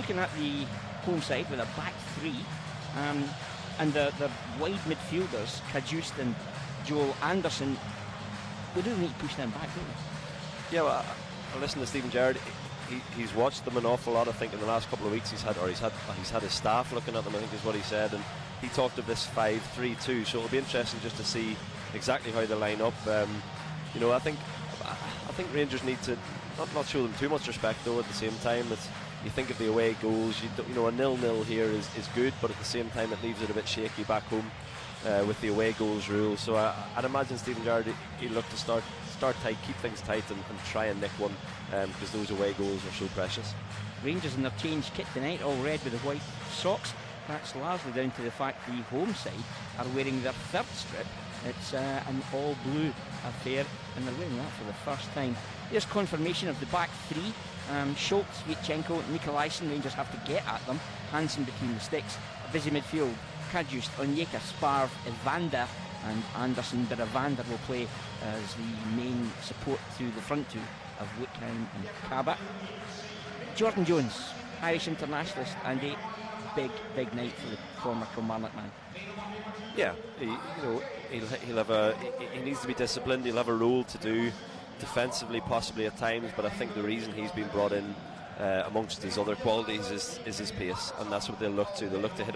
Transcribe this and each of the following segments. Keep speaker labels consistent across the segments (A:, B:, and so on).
A: looking at the home side with a back three, and the wide midfielders, Kajust and Joel Anderson. We do need to push them back, don't we?
B: Yeah, well, I listened to Stephen Gerrard. He's watched them an awful lot. I think in the last couple of weeks he's had his staff looking at them, I think is what he said, and he talked of this 5-3-2. So it'll be interesting just to see exactly how they line up. You know, I think Rangers need to not show them too much respect, though. At the same time, you think of the away goals. You know, a 0-0 here is good, but at the same time it leaves it a bit shaky back home with the away goals rule. So I'd imagine Stephen Gerrard he'll look to start tight, keep things tight, and try and nick one, because those away goals are so precious.
A: Rangers in their changed kit tonight, all red with the white socks. That's largely down to the fact the home side are wearing their third strip. It's an all blue affair, and they're wearing that for the first time. There's confirmation of the back three. Schultz, Vietchenko, Nikolaisen. Rangers have to get at them. Hansen between the sticks. A busy midfield. Kajust, Onyeka, Sparv, Evander and Anderson. But Evander will play as the main support through the front two of Whitcomb and Cabot. Jordan Jones, Irish internationalist, and a big night for the former Kilmarnock man.
B: Yeah, he needs to be disciplined. He'll have a role to do defensively, possibly at times, but I think the reason he's been brought in amongst his other qualities is his pace, and that's what they'll look to. They'll look to hit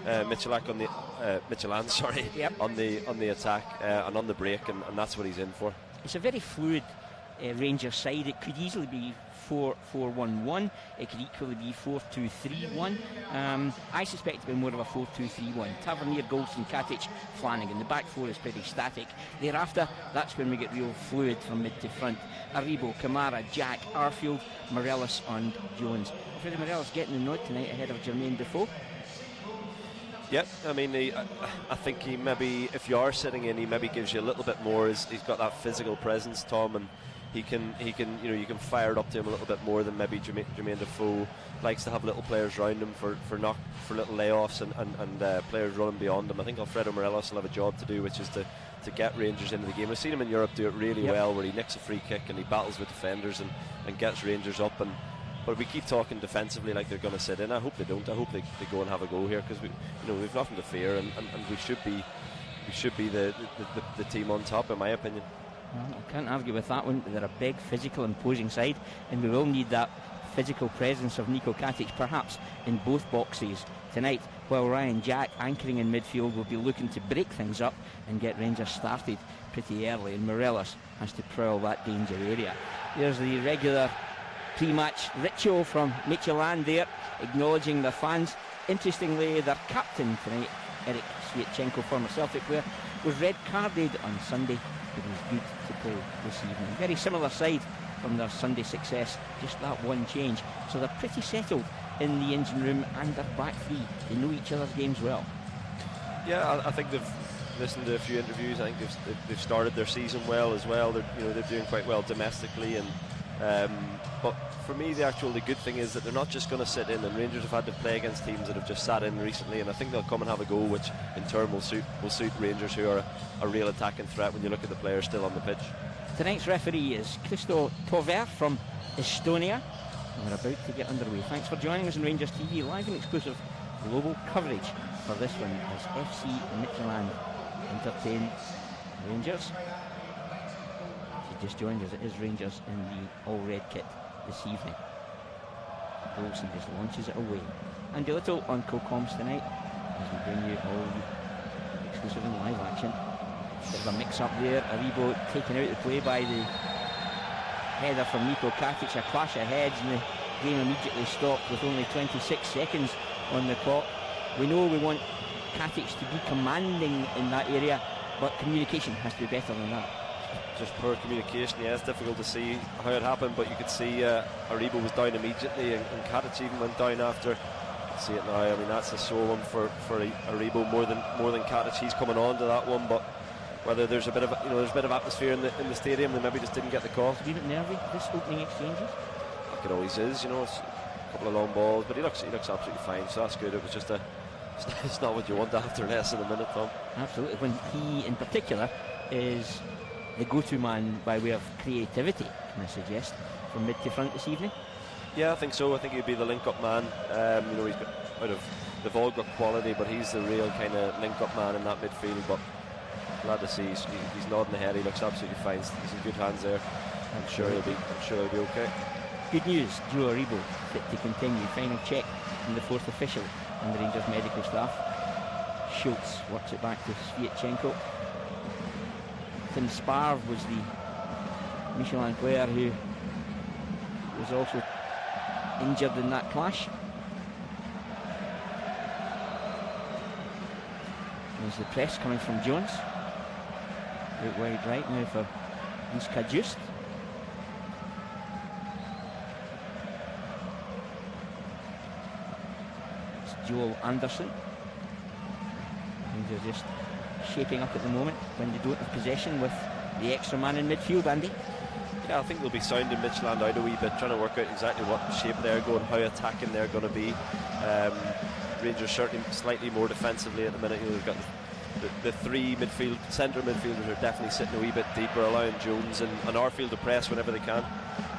B: Midtjylland on the Midtjylland,
A: yep,
B: on the attack and on the break, and that's what he's in for.
A: It's a very fluid Rangers side. It could easily be 4-4-1-1. It could equally be 4-2-3-1. I suspect it'll be more of a 4-2-3-1. Tavernier, Goldson, Katic, Flanagan. The back four is pretty static. Thereafter, that's when we get real fluid from mid to front. Aribo, Kamara, Jack, Arfield, Morelos and Jones. Freddie Morelos getting the nod tonight ahead of Jermaine Defoe.
B: Yep, I mean, I think he maybe, if you are sitting in, he maybe gives you a little bit more. He's got that physical presence, Tom, and he can, you can fire it up to him a little bit more than maybe Jermaine Defoe. Likes to have little players around him for little layoffs and players running beyond him. I think Alfredo Morelos will have a job to do, which is to get Rangers into the game. I've seen him in Europe do it really well, where he nicks a free kick and he battles with defenders and gets Rangers up. But we keep talking defensively like they're going to sit in. I hope they don't. I hope they go and have a go here, because we've nothing to fear, and we should be the team on top, in my opinion.
A: Well, I can't argue with that one. They're a big, physical, imposing side, and we will need that physical presence of Niko Katic, perhaps in both boxes tonight, while Ryan Jack, anchoring in midfield, will be looking to break things up and get Rangers started pretty early, and Morelos has to prowl that danger area. There's the regular pre-match ritual from Midtjylland there, acknowledging the fans. Interestingly, their captain tonight, Eric Sviatchenko, former Celtic player, was red carded on Sunday. It was good to play this evening. Very similar side from their Sunday success, just that one change. So they're pretty settled in the engine room and their back three. They know each other's games well.
B: Yeah, I think they've listened to a few interviews. I think they've started their season well as well. They're doing quite well domestically, and but for me the good thing is that they're not just going to sit in, and Rangers have had to play against teams that have just sat in recently, and I think they'll come and have a go, which in turn will suit Rangers, who are a real attacking threat when you look at the players still on the pitch. Tonight's referee is
A: Christo Tover from Estonia. We're about to get underway. Thanks for joining us on Rangers TV, live and exclusive global coverage for this one as FC Midtjylland entertain Rangers. She just joined us. It is Rangers in the all-red kit this evening. Wilson just launches it away. Andy Little on co-coms tonight as we bring you all the exclusive and live action. Bit of a mix-up there. Aribo taken out the play by the header from Niko Katic. A clash of heads, and the game immediately stopped with only 26 seconds on the clock. We know we want Katic to be commanding in that area, but communication has to be better than that.
B: Just poor communication. Yeah, it's difficult to see how it happened, but you could see Aribo was down immediately, and Katic even went down after. You can see it now. I mean, that's a sore one for Aribo more than Katic. He's coming on to that one, but whether there's a bit of atmosphere in the stadium, they maybe just didn't get the call.
A: A bit nervy, this opening exchanges.
B: Like it always is, it's a couple of long balls, but he looks absolutely fine, so that's good. It was just it's not what you want after less than a minute, Tom.
A: Absolutely. When he in particular is the go-to man by way of creativity, can I suggest, from mid to front this evening?
B: Yeah, I think so. I think he'd be the link-up man. You know, they've all got quality, but he's the real kind of link-up man in that midfield. But glad to see he's nodding ahead. He looks absolutely fine. He's in good hands there. I'm sure he'll be okay.
A: Good news, Joe Aribo fit to continue. Final check from the fourth official and the Rangers medical staff. Schultz works it back to Sviatchenko. Tim Sparv was the Midtjylland player who was also injured in that clash. There's the press coming from Jones. Out wide right now for East Kajust. It's Joel Anderson. They're just shaping up at the moment when they don't have possession with the extra man in midfield, Andy.
B: Yeah, I think they'll be sounding Midtjylland out a wee bit, trying to work out exactly what shape they're going, how attacking they're going to be. Rangers certainly slightly more defensively at the minute. You know, they've got the three centre midfielders are definitely sitting a wee bit deeper, allowing Jones and Arfield to press whenever they can.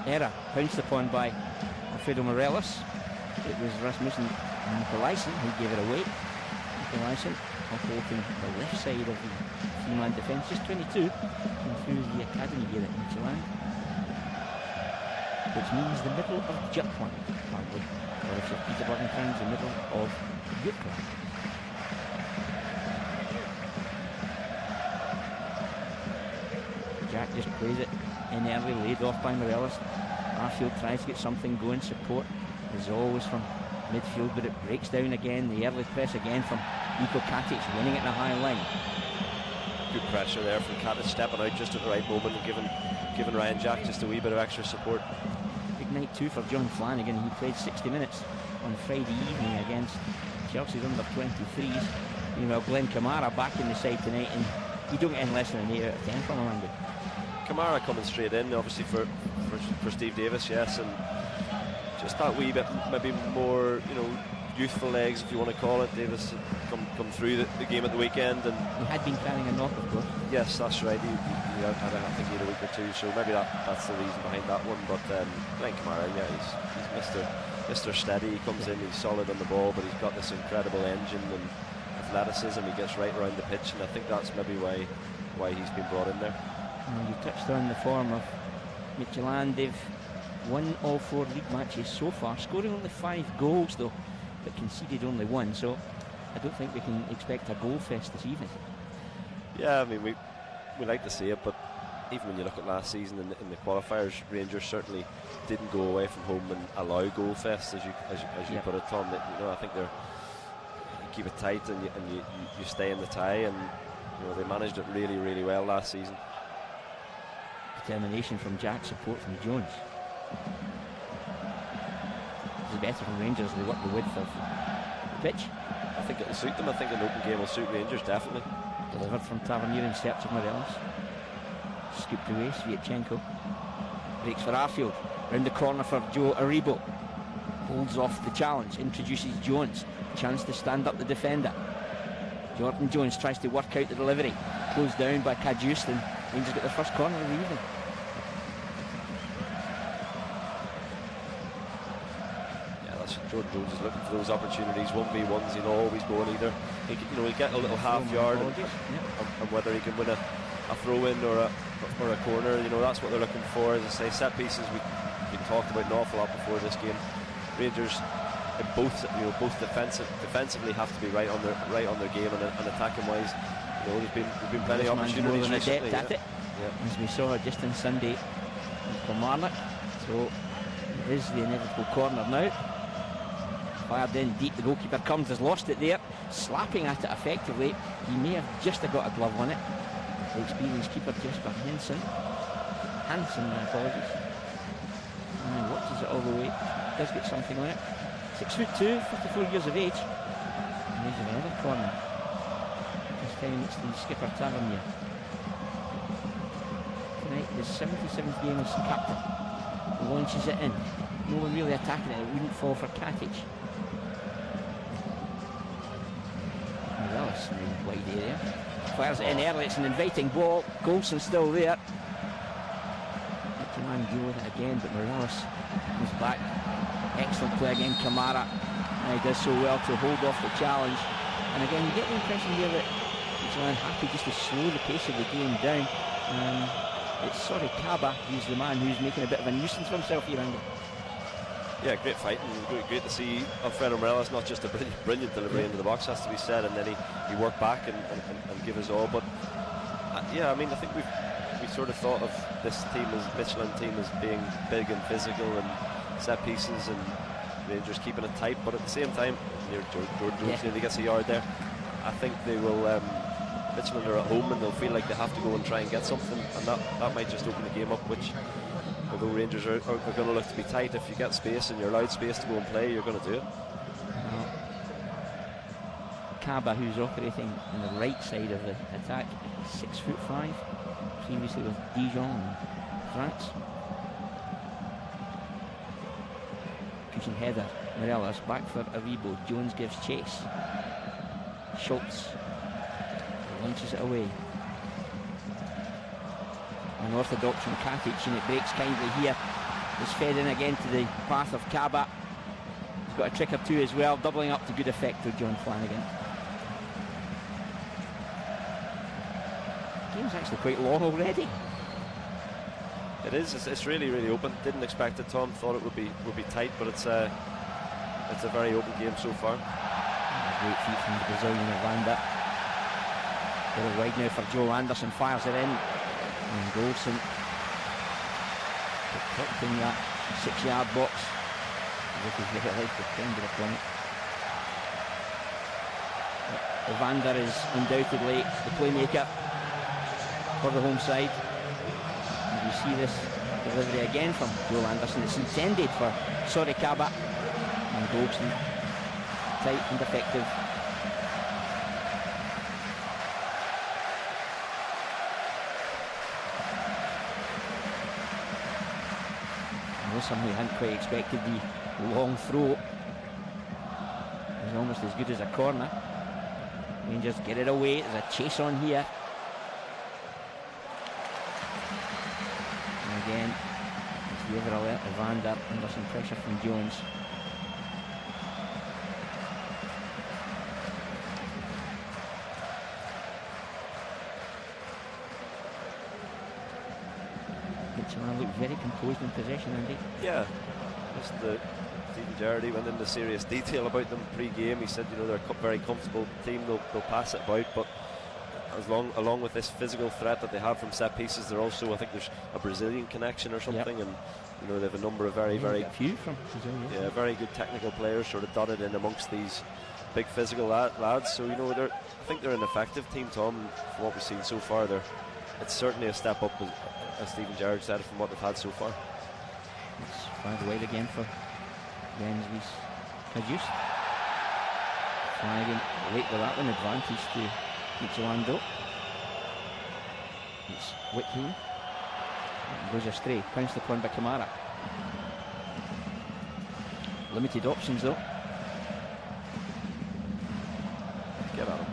A: Error pounced upon by Alfredo Morelos. It was Rasmussen Nikolaisen who gave it away. Nikolaisen operating the left side of the three-man defence, just 22, came through the academy here at Midtjylland, which means the middle of Jutland, apparently, or if you're Peterborough fans, the middle of Jutland. Jack just plays it in early, laid off by Morelos. Arfield tries to get something going, support is always from midfield, but it breaks down again. The early press again from Niko Katic, winning it in a high line.
B: Good pressure there from Katic, stepping out just at the right moment and giving Ryan Jack just a wee bit of extra support.
A: Big night too for John Flanagan. He played 60 minutes on Friday evening against Chelsea's under 23s. Meanwhile, Glenn Kamara back in the side tonight, and you don't get any less than an 8 out of 10 from him, Andy.
B: Kamara coming straight in, obviously for Steve Davis, yes, and just that wee bit maybe more, you know, youthful legs, if you want to call it. Davis had come through the game at the weekend, and
A: he had been carrying a knock, of course.
B: Yes, that's right. He had, I think, he had a week or two, so maybe that's the reason behind that one. But Glenn Kamara, yeah, he's Mr. Steady. He comes in, he's solid on the ball, but he's got this incredible engine and athleticism. He gets right around the pitch, and I think that's maybe why he's been brought in there.
A: You touched on the form of Midtjylland. They've won all 4 league matches so far, scoring only 5 goals though, but conceded only 1, so I don't think we can expect a goal fest this evening.
B: Yeah, I mean, we like to see it, but even when you look at last season in the qualifiers, Rangers certainly didn't go away from home and allow goal fests, as you put it, Tom. You know, I think you keep it tight and you stay in the tie, and you know, they managed it really, really well last season.
A: Determination from Jack, support from Jones. It's better from Rangers. They work the width of the pitch.
B: I think it'll suit them. I think an open game will suit Rangers, definitely.
A: Delivered from Tavernier in search of Morelos. Scooped away, Sviatchenko. Breaks for Arfield. Round the corner for Joe Aribo. Holds off the challenge, introduces Jones. Chance to stand up the defender. Jordan Jones tries to work out the delivery. Closed down by Kajust, and Rangers got their first corner of the evening.
B: Jordan Jones is looking for those opportunities, 1v1s. He'll always go on either. He'll get a little half yard, and whether he can win a throw in or a corner, you know, that's what they're looking for. As I say, set pieces we talked about an awful lot before this game. Rangers in both defensively have to be right on their game, and attacking wise, you know, there's been plenty of opportunities recently.
A: At it, as we saw just on Sunday for Marnock. So it is the inevitable corner now. Fired in deep, the goalkeeper comes, has lost it there, slapping at it effectively. He may have just got a glove on it. The experienced keeper Jesper Hansen, my apologies. And watches it all the way, does get something on it. 6'2", 54 years of age. And there's another corner. This time it's the skipper Tavernier. Tonight, his 77th game as captain. Launches it in. No one really attacking it. It wouldn't fall for Katic. Morelos in the wide area. Fires it in early. It's an inviting ball. Golson still there. Midtjylland deal with it again, but Morelos comes back. Excellent play again, Kamara. And he does so well to hold off the challenge. And again, you get the impression here that Midtjylland happy just to slow the pace of the game down. It's Kaba who's the man who's making a bit of a nuisance for himself here, Andy.
B: Yeah, great fight, and great to see Alfredo Morelos, not just a brilliant delivery into the box, has to be said, and then he worked back and give his all. But yeah, I mean, I think we sort of thought of this team, as Midtjylland team, as being big and physical and set pieces, and Rangers keeping it tight. But at the same time, Jordan Jones nearly gets a yard there. I think they will. Midtjylland are at home, and they'll feel like they have to go and try and get something, and that might just open the game up, which, although Rangers are going to look to be tight, if you get space and you're allowed space to go and play, you're going to do it.
A: Kaba, who's operating on the right side of the attack, 6'5", previously with Dijon in France. Pushing header, Morelos back for Aribo. Jones gives chase. Schultz launches it away. Unorthodox from Katic, and it breaks kindly here. It's fed in again to the path of Kaba. He's got a trick or two as well, doubling up to good effect with John Flanagan. The game's actually quite long already.
B: It is. It's really, really open. Didn't expect it, Tom. Thought it would be tight, but it's a very open game so far.
A: Great feet from the Brazilian Evander. Very wide now for Joe Anderson. Fires it in. And Goldson tucked in that 6-yard box as if his very life depended upon it. Evander is undoubtedly the playmaker for the home side. And you see this delivery again from Joe Anderson. It's intended for Kaba, and Goldson tight and effective. Someone who hadn't quite expected the long throw. It was almost as good as a corner. Rangers get it away. There's a chase on here. And again, it's the overall Evander under some pressure from Jones. Midtjylland looked very composed in possession, Andy.
B: Yeah, just Stephen Gerrard went into serious detail about them pre-game. He said, they're a very comfortable team. They'll pass it about, but along with this physical threat that they have from set pieces, they're also, I think there's a Brazilian connection or something, and they have a number of very
A: few from Brazil.
B: Yeah, very good technical players sort of dotted in amongst these big physical lads. So I think they're an effective team, Tom. From what we've seen so far, it's certainly a step up, as Stephen Gerrard said, from what they've had so far.
A: It's fired wide again for Rensby's Kajust. Flanagan late with that one, advantage to Midtjylland though. It's Whitfield. Goes astray, pounced upon by Kamara. Limited options though.
B: Get at him.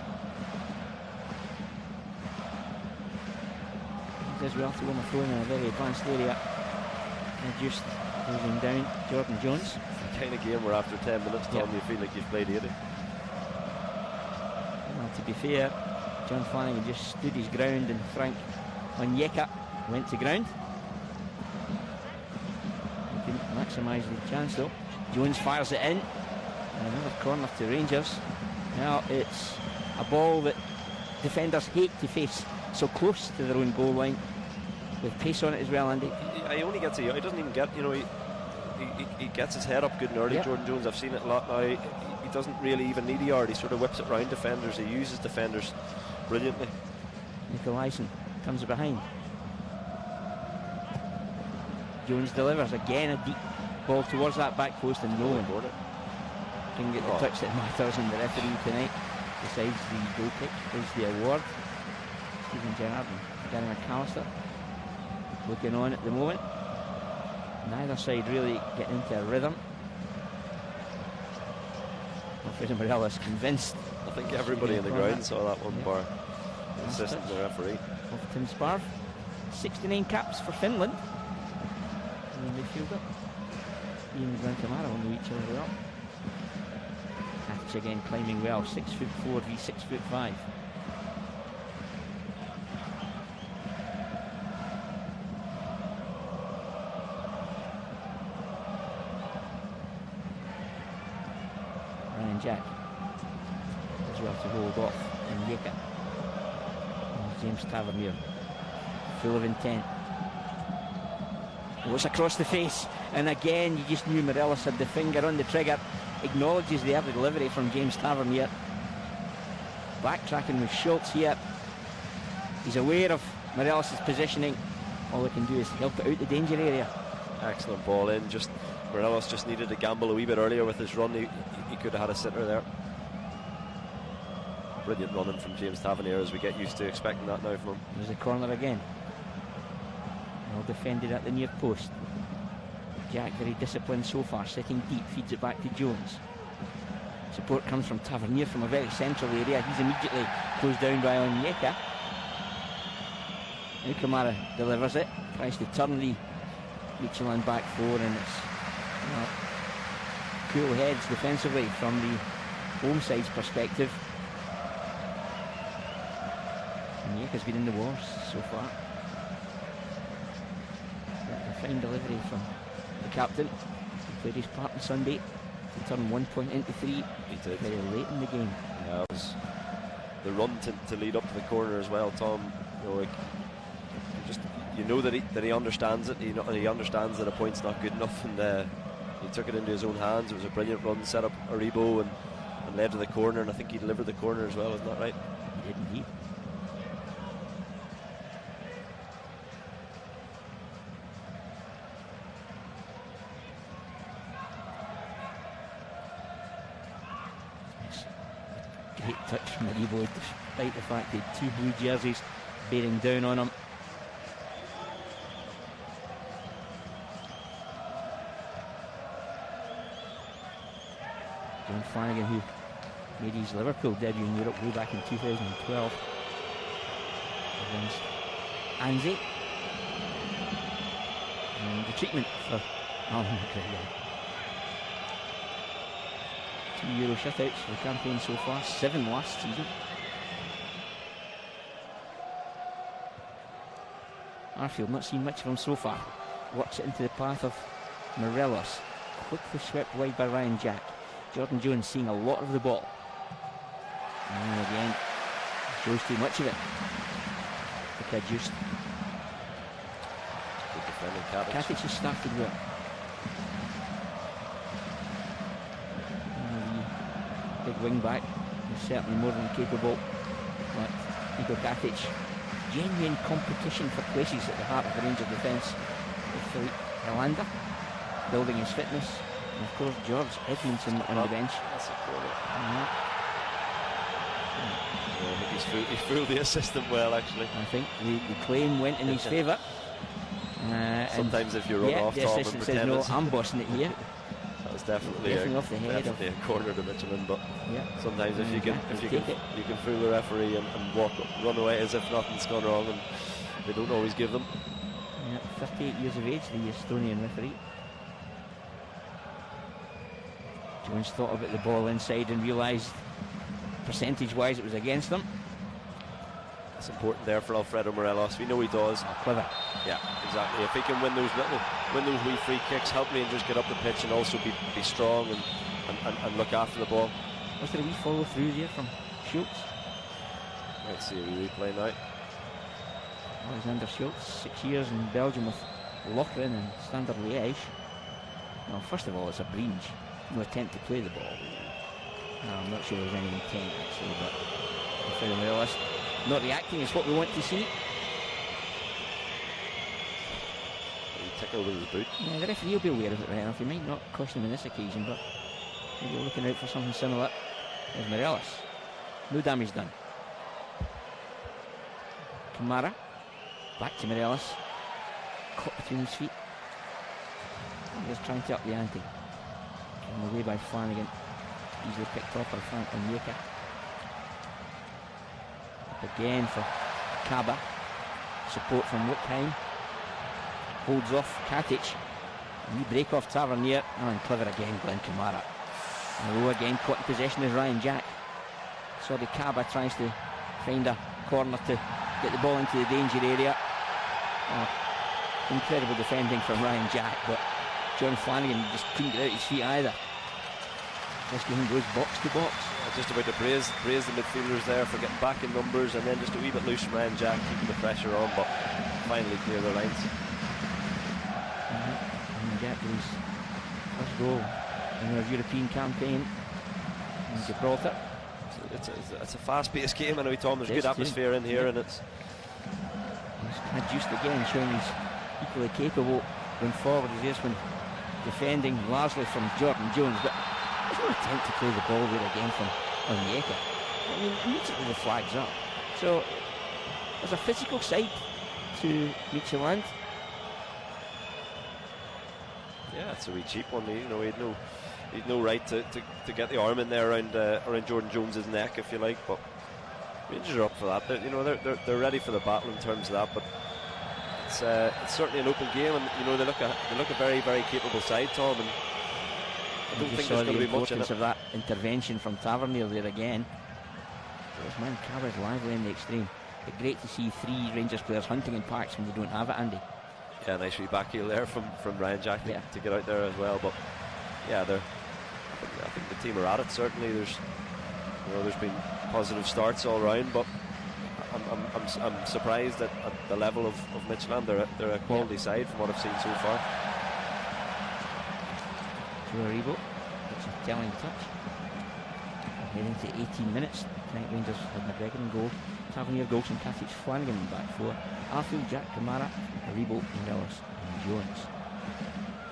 A: Does well to overthrow in a very advanced area. And just closing down Jordan Jones.
B: The kind of game where after 10 minutes, Tom, you feel like you've played 80.
A: Well, to be fair, John Flanagan just stood his ground, and Frank Onyeka went to ground. He couldn't maximise the chance though. Jones fires it in, and another corner to Rangers. Now it's a ball that defenders hate to face so close to their own goal line, with pace on it as well, Andy.
B: He only gets he doesn't even get, he gets his head up good and early. Jordan Jones, I've seen it a lot now. He doesn't really even need a yard. He sort of whips it round defenders. He uses defenders brilliantly.
A: Nicolaisen comes behind. Jones delivers again, a deep ball towards that back post, and no one can get the touch that matters, and the referee tonight decides the goal kick is the award. Stephen Gerrard and Gary McAllister looking on at the moment. Neither side really getting into a rhythm. Alfredo Morelos convinced.
B: I think everybody in the ground saw that one, bar the assistant and the referee.
A: Of Tim Sparv. 69 caps for Finland. And the midfielder. Ian and Kamara will know each other well. Katic again climbing well, 6'4" v 6'5". Ryan Jack as well to hold off and Yeka. James Tavernier, full of intent. Oh, it's across the face, and again you just knew Morelos had the finger on the trigger. Acknowledges the early delivery from James Tavernier. Backtracking with Schultz here. He's aware of Morelos' positioning. All he can do is help it out the danger area.
B: Excellent ball in. Just Morelos just needed to gamble a wee bit earlier with his run. He could have had a sitter there. Brilliant running from James Tavernier, as we get used to expecting that now from him.
A: There's a corner again. Well defended at the near post. Jack very disciplined so far, sitting deep, feeds it back to Jones. Support comes from Tavernier from a very central area. He's immediately closed down by Onyeka. Now Kamara delivers it, tries to turn the Midtjylland back four, and it's cool heads defensively from the home side's perspective. Onyeka's been in the wars so far. A fine delivery from the captain. He played his part on Sunday to turn 1 point into 3.
B: He did.
A: Very late in the game.
B: Yeah, it was the run to lead up to the corner as well, Tom. You know that he understands it. He understands that a point's not good enough, and he took it into his own hands. It was a brilliant run, set up Aribo and led to the corner, and I think he delivered the corner as well. Isn't that right?
A: He did indeed. Great touch from Aribo, despite the fact he had 2 blue jerseys bearing down on him. John Flanagan, who made his Liverpool debut in Europe way back in 2012 against Anzi. And the treatment for Alan McGregor. 2 Euro shutouts for the campaign so far, 7 last season. Arfield not seen much of him so far. Works it into the path of Morelos. Quickly swept wide by Ryan Jack. Jordan Jones seeing a lot of the ball. And again, shows too much of it. Look at Just.
B: Good defending, Katic.
A: Katic has started well. Big wing back, he's certainly more than capable. But Niko Katic, genuine competition for places at the heart of the Rangers defence with Philippe Helander, building his fitness, and of course George Edmondson on the bench.
B: That's a corner. I think he's fooled the assistant well, actually.
A: I think the claim went in his favour.
B: Sometimes if you run off
A: the
B: top
A: assistant
B: and
A: says
B: pretend
A: no, I'm bossing it here.
B: That was definitely
A: off the head
B: definitely a corner to Midtjylland, but sometimes if you can fool the referee and run away as if nothing's gone wrong, and they don't always give them.
A: Yeah, 58 years of age, the Estonian referee. Jones thought about the ball inside and realised percentage-wise it was against them.
B: It's important there for Alfredo Morelos. We know he does.
A: Oh, clever.
B: Yeah, exactly. If he can win those wee free kicks, help Rangers get up the pitch, and also be strong and look after the ball.
A: Was there a wee follow through there from Schultz?
B: Let's see a wee replay now.
A: Alexander Schultz, 6 years in Belgium with Lochran and Standard Liège. Well, first of all, it's a breach. No attempt to play the ball. No, I'm not sure there's any intent actually, but Alfredo Morelos not reacting is what we want to see.
B: He tickled with his boot.
A: Yeah, the referee will be aware of it right enough. He might not caution him in this occasion, but maybe looking out for something similar. There's Morelos. No damage done. Kamara. Back to Morelos. Caught between his feet. Just trying to up the ante. Given away by Flanagan. Easily picked up by Onyeka. Again for Kaba. Support from Wickheim. Holds off Katic. Wee break off Tavernier. Oh, and clever again, Glenn Kamara. And low again, caught in possession is Ryan Jack. Sorry, Kaba tries to find a corner to get the ball into the danger area. Oh, incredible defending from Ryan Jack, but John Flanagan just couldn't get out his feet either. This game goes box to box.
B: Just about to praise the midfielders there for getting back in numbers, and then just a wee bit loose from Ryan Jack, keeping the pressure on, but finally clear their lines.
A: Ryan Jack with his first goal in our European campaign in Gibraltar.
B: It's a fast-paced game. I know, Tom, there's good atmosphere in here, and it's
A: kind of juiced again, showing he's equally capable going forward as this one, defending largely from Jordan Jones, but there's no attempt to play the ball there again from Onyeka. I mean, immediately the flag's up. So there's a physical side to Midtjylland.
B: Yeah, it's a wee cheap one. You know, he'd no right to get the arm in there around Jordan Jones's neck, if you like. But Rangers are up for that. They're ready for the battle in terms of that. But it's certainly an open game, and you know they look a very, very capable side, Tom. And I don't think there's going to be much in it.
A: Of that intervention from Tavernier there again. This man Cabra's lively in the extreme. But great to see 3 Rangers players hunting in parks when they don't have it, Andy.
B: Yeah, nice wee back heel there from Ryan Jack to get out there as well. But yeah, I think the team are at it. Certainly, there's been positive starts all round, but I'm surprised at the level of Midtjylland. They're a quality side from what I've seen so far.
A: Rebo, it's a telling touch. Heading to 18 minutes. Tonight Rangers had McGregor in goal, Tavernier, Golson, Katic, Flanagan in back 4, Arfield, Jack, Kamara, Rebo, Morelos and Jones.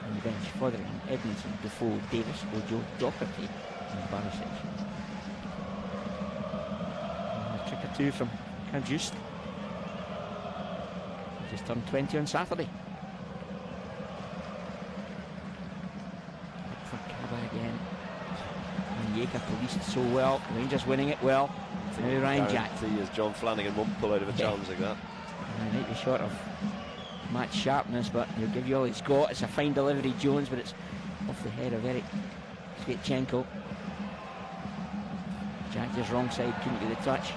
A: On the bench, Fotheringham, Edmondson, Defoe, Davis, Ojo, Doherty and Barisic. A trick or two from Kajust. He just turned 20 on Saturday. For Kaba again. Onyeka policed so well. Rangers winning it well. Now Ryan Jack.
B: As John Flanagan won't pull out of a challenge like that.
A: He might be short of match sharpness, but he'll give you all he's got. It's a fine delivery, Jones, but it's off the head of Eric Sviatchenko. Jack just wrong side, couldn't get the touch.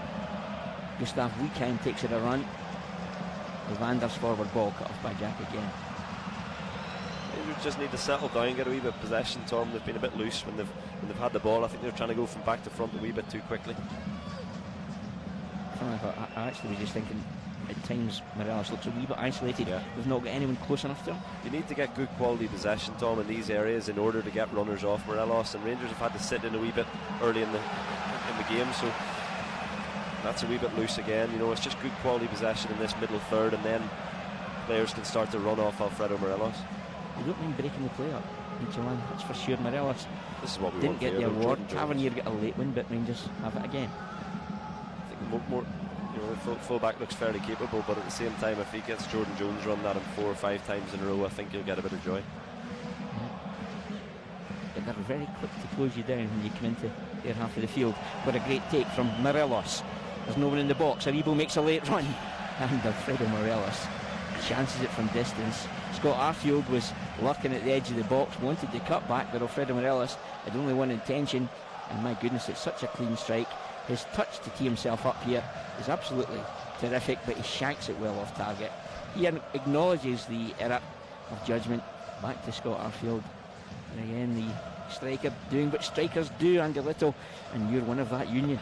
A: Gustav Wiekheim takes it a run. Evander's forward ball cut off by Jack again.
B: They just need to settle down, get a wee bit of possession, Tom. They've been a bit loose when they've had the ball. I think they're trying to go from back to front a wee bit too quickly.
A: I actually was just thinking at times Morelos looks a wee bit isolated.
B: Yeah.
A: We've not got anyone close enough to him.
B: You need to get good quality possession, Tom, in these areas in order to get runners off Morelos, and Rangers have had to sit in a wee bit early in the game, so that's a wee bit loose again. You know, it's just good quality possession in this middle third, and then players can start to run off Alfredo Morelos.
A: They don't mind breaking the play up. Midtjylland, that's for sure. Morelos
B: this is what we
A: didn't get the award. Tavernier got a late win, but Rangers have it again.
B: I think more the full-back looks fairly capable, but at the same time, if he gets Jordan Jones run at him 4 or 5 times in a row, I think he'll get a bit of joy.
A: Yeah. But they're very quick to close you down when you come into their half of the field. What a great take from Morelos. There's no one in the box. Aribo makes a late run, and Alfredo Morelos chances it from distance. Scott Arfield was lurking at the edge of the box, wanted to cut back, but Alfredo Morelos had only one intention, and my goodness, it's such a clean strike. His touch to tee himself up here is absolutely terrific, but he shanks it well off target. He acknowledges the error of judgment. Back to Scott Arfield, and again the striker doing what strikers do, Andy Little, and you're one of that union.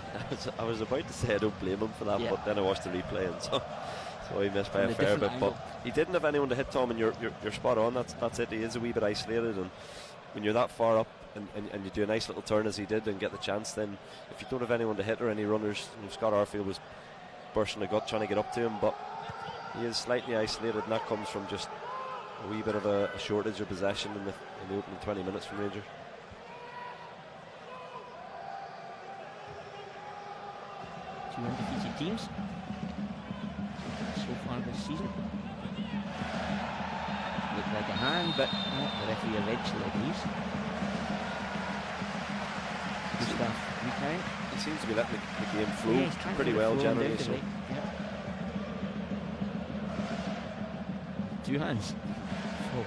B: I was about to say I don't blame him for that, but then I watched the replay, and so he missed by a fair bit. But he didn't have anyone to hit, Tom, and you're spot on. That's it. He is a wee bit isolated, and when you're that far up and you do a nice little turn as he did and get the chance, then if you don't have anyone to hit or any runners, Scott Arfield was bursting the gut trying to get up to him, but he is slightly isolated, and that comes from just a wee bit of a shortage of possession in the opening 20 minutes from Rangers.
A: Two undefeated teams so far this season. Looked like a hand, but the referee eventually agrees. Gustav Wiekheim.
B: He seems to be letting the game flow pretty well generally. So.
A: Yep. 2 hands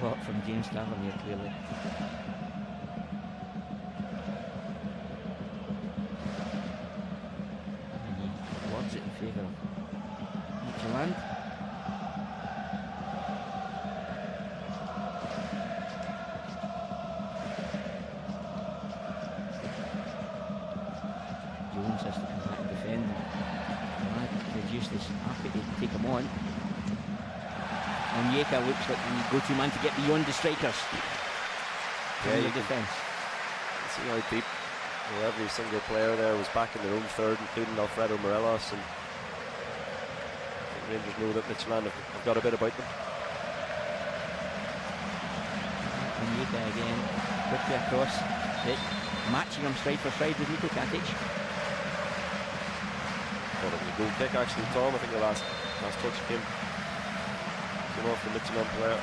A: lot from James Tavernier, clearly. And he awards it in favour of Midtjylland. Jones has to come back and defend. Reduced his happy to take him on. And Yeka looks like the go-to man to get beyond the strikers.
B: Yeah,
A: the defence.
B: See how deep every single player there was back in their own third, including Alfredo Morelos. And I think Rangers know that Midtjylland have got a bit about them.
A: And Yeka again, quickly across, matching him stride for stride with Niko Katic.
B: Thought it was a goal kick actually, Tom. I think the last touch came off the Midtjylland player.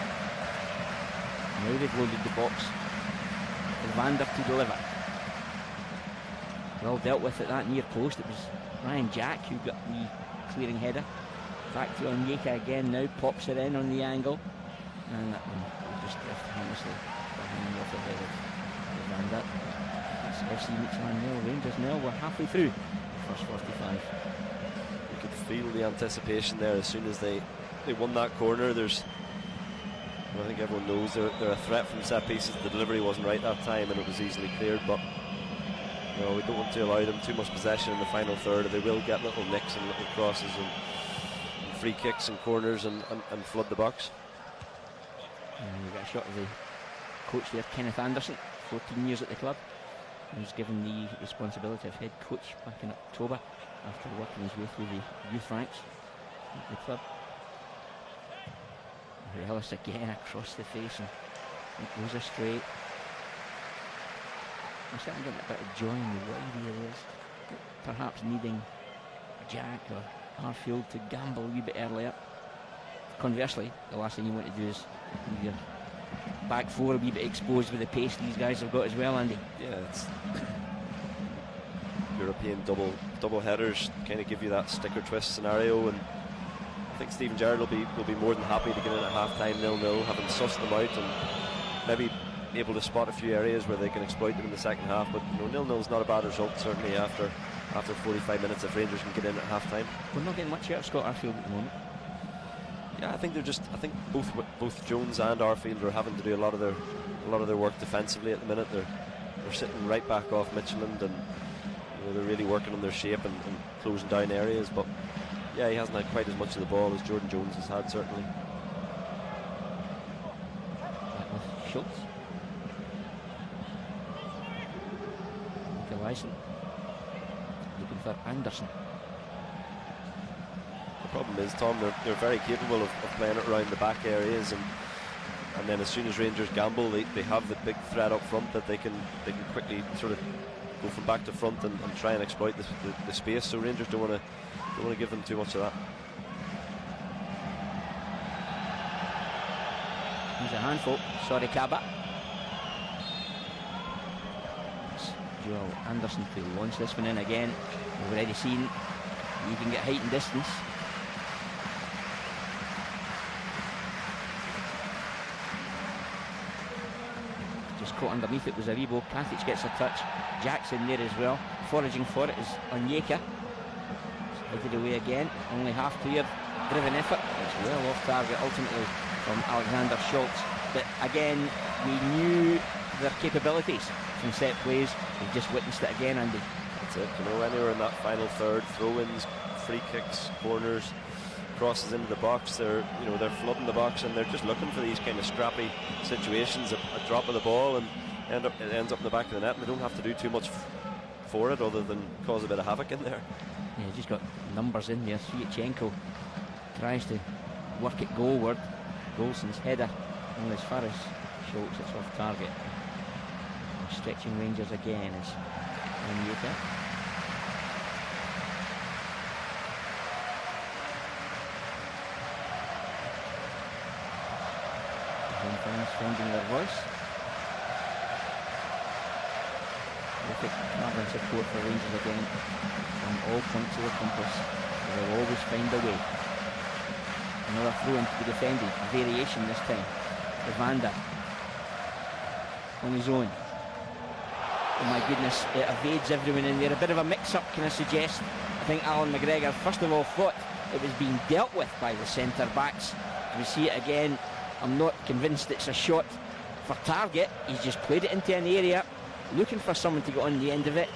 A: Now they've loaded the box. Vander to deliver. Well dealt with at that near post. It was Ryan Jack who got the clearing header. Back to Onyeka again now. Pops it in on the angle. And that one will just drift harmlessly behind off the head of Vander. That's FC Midtjylland 0, Rangers 0. We're halfway through the first 45.
B: You could feel the anticipation there as soon as they won that corner. I think everyone knows they're a threat from set pieces. The delivery wasn't right that time and it was easily cleared, but we don't want to allow them too much possession in the final third. They will get little nicks and little crosses and free kicks and corners and flood the box.
A: And we got a shot of the coach there, Kenneth Anderson, 14 years at the club. He was given the responsibility of head coach back in October after working his way through the youth ranks at the club. Morelos again across the face and it goes astray. I'm starting to get a bit of joy in the wide areas, perhaps needing Jack or Arfield to gamble a wee bit earlier. Conversely, the last thing you want to do is leave your back four a wee bit exposed with the pace these guys have got as well, Andy.
B: Yeah, it's European double headers kind of give you that sticker twist scenario, and I think Stephen Gerrard will be more than happy to get in at half time 0-0, having sussed them out and maybe able to spot a few areas where they can exploit them in the second half. But 0-0 is not a bad result, certainly after 45 minutes if Rangers can get in at half time.
A: We're not getting much out of Scott Arfield at the moment.
B: Yeah, I think both Jones and Arfield are having to do a lot of their work defensively at the minute. They're sitting right back off Midtjylland, and they're really working on their shape and closing down areas. But yeah, he hasn't had quite as much of the ball as Jordan Jones has had, certainly.
A: Schultz. Nikolaisen. Looking for Anderson.
B: The problem is, Tom, they're very capable of playing it around the back areas, and then as soon as Rangers gamble, they have the big threat up front that they can quickly sort of go from back to front and try and exploit the space. So Rangers don't want to give them too much of that.
A: He's a handful. Sorry, Kaba. It's Joel Anderson to launch this one in again. We've already seen you can get height and distance. Just caught underneath it was Aribo. Katic gets a touch. Jackson there as well. Foraging for it is Onyeka. Headed away again. Only half cleared. Driven effort. It's well off target ultimately from Alexander Schultz. But again, we knew their capabilities from set plays. We've just witnessed it again, Andy.
B: That's it. Anywhere in that final third, throw-ins, free kicks, corners, crosses into the box. They're flooding the box, and they're just looking for these kind of scrappy situations. A drop of the ball and it ends up in the back of the net, and they don't have to do too much for it other than cause a bit of havoc in there.
A: Yeah, just got numbers in there. Sviatchenko tries to work it goalward. Golson's header only as far as Schultz, it's off target. Stretching Rangers again is Onyeka. Home fans finding their voice. Terrific travelling support for Rangers again from all points of the compass. They'll always find a way. Another throw in to be defended. Variation this time Evander on his own. Oh my goodness, it evades everyone in there. A bit of a mix-up, can I suggest? I think Alan McGregor first of all thought it was being dealt with by the centre backs. We see it again. I'm not convinced it's a shot for target. He's just played it into an area, looking for someone to get on the end of it.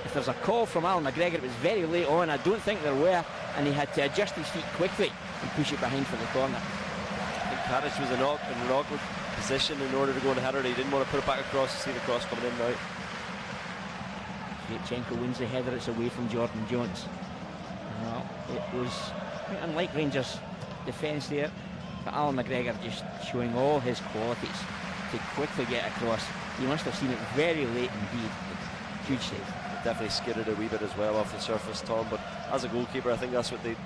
A: If there's a call from Alan McGregor, it was very late on. I don't think there were, and he had to adjust his feet quickly and push it behind for the corner.
B: I think Kadic was in an awkward position in order to go and header. He didn't want to put it back across to see the cross coming in now.
A: Sviatchenko wins the header. It's away from Jordan Jones. Well, it was quite unlike Rangers' defence there, but Alan McGregor just showing all his qualities to quickly get across. You must have seen it very late indeed. Huge save.
B: Definitely skidded a wee bit as well off the surface, Tom, but as a goalkeeper I think that's what they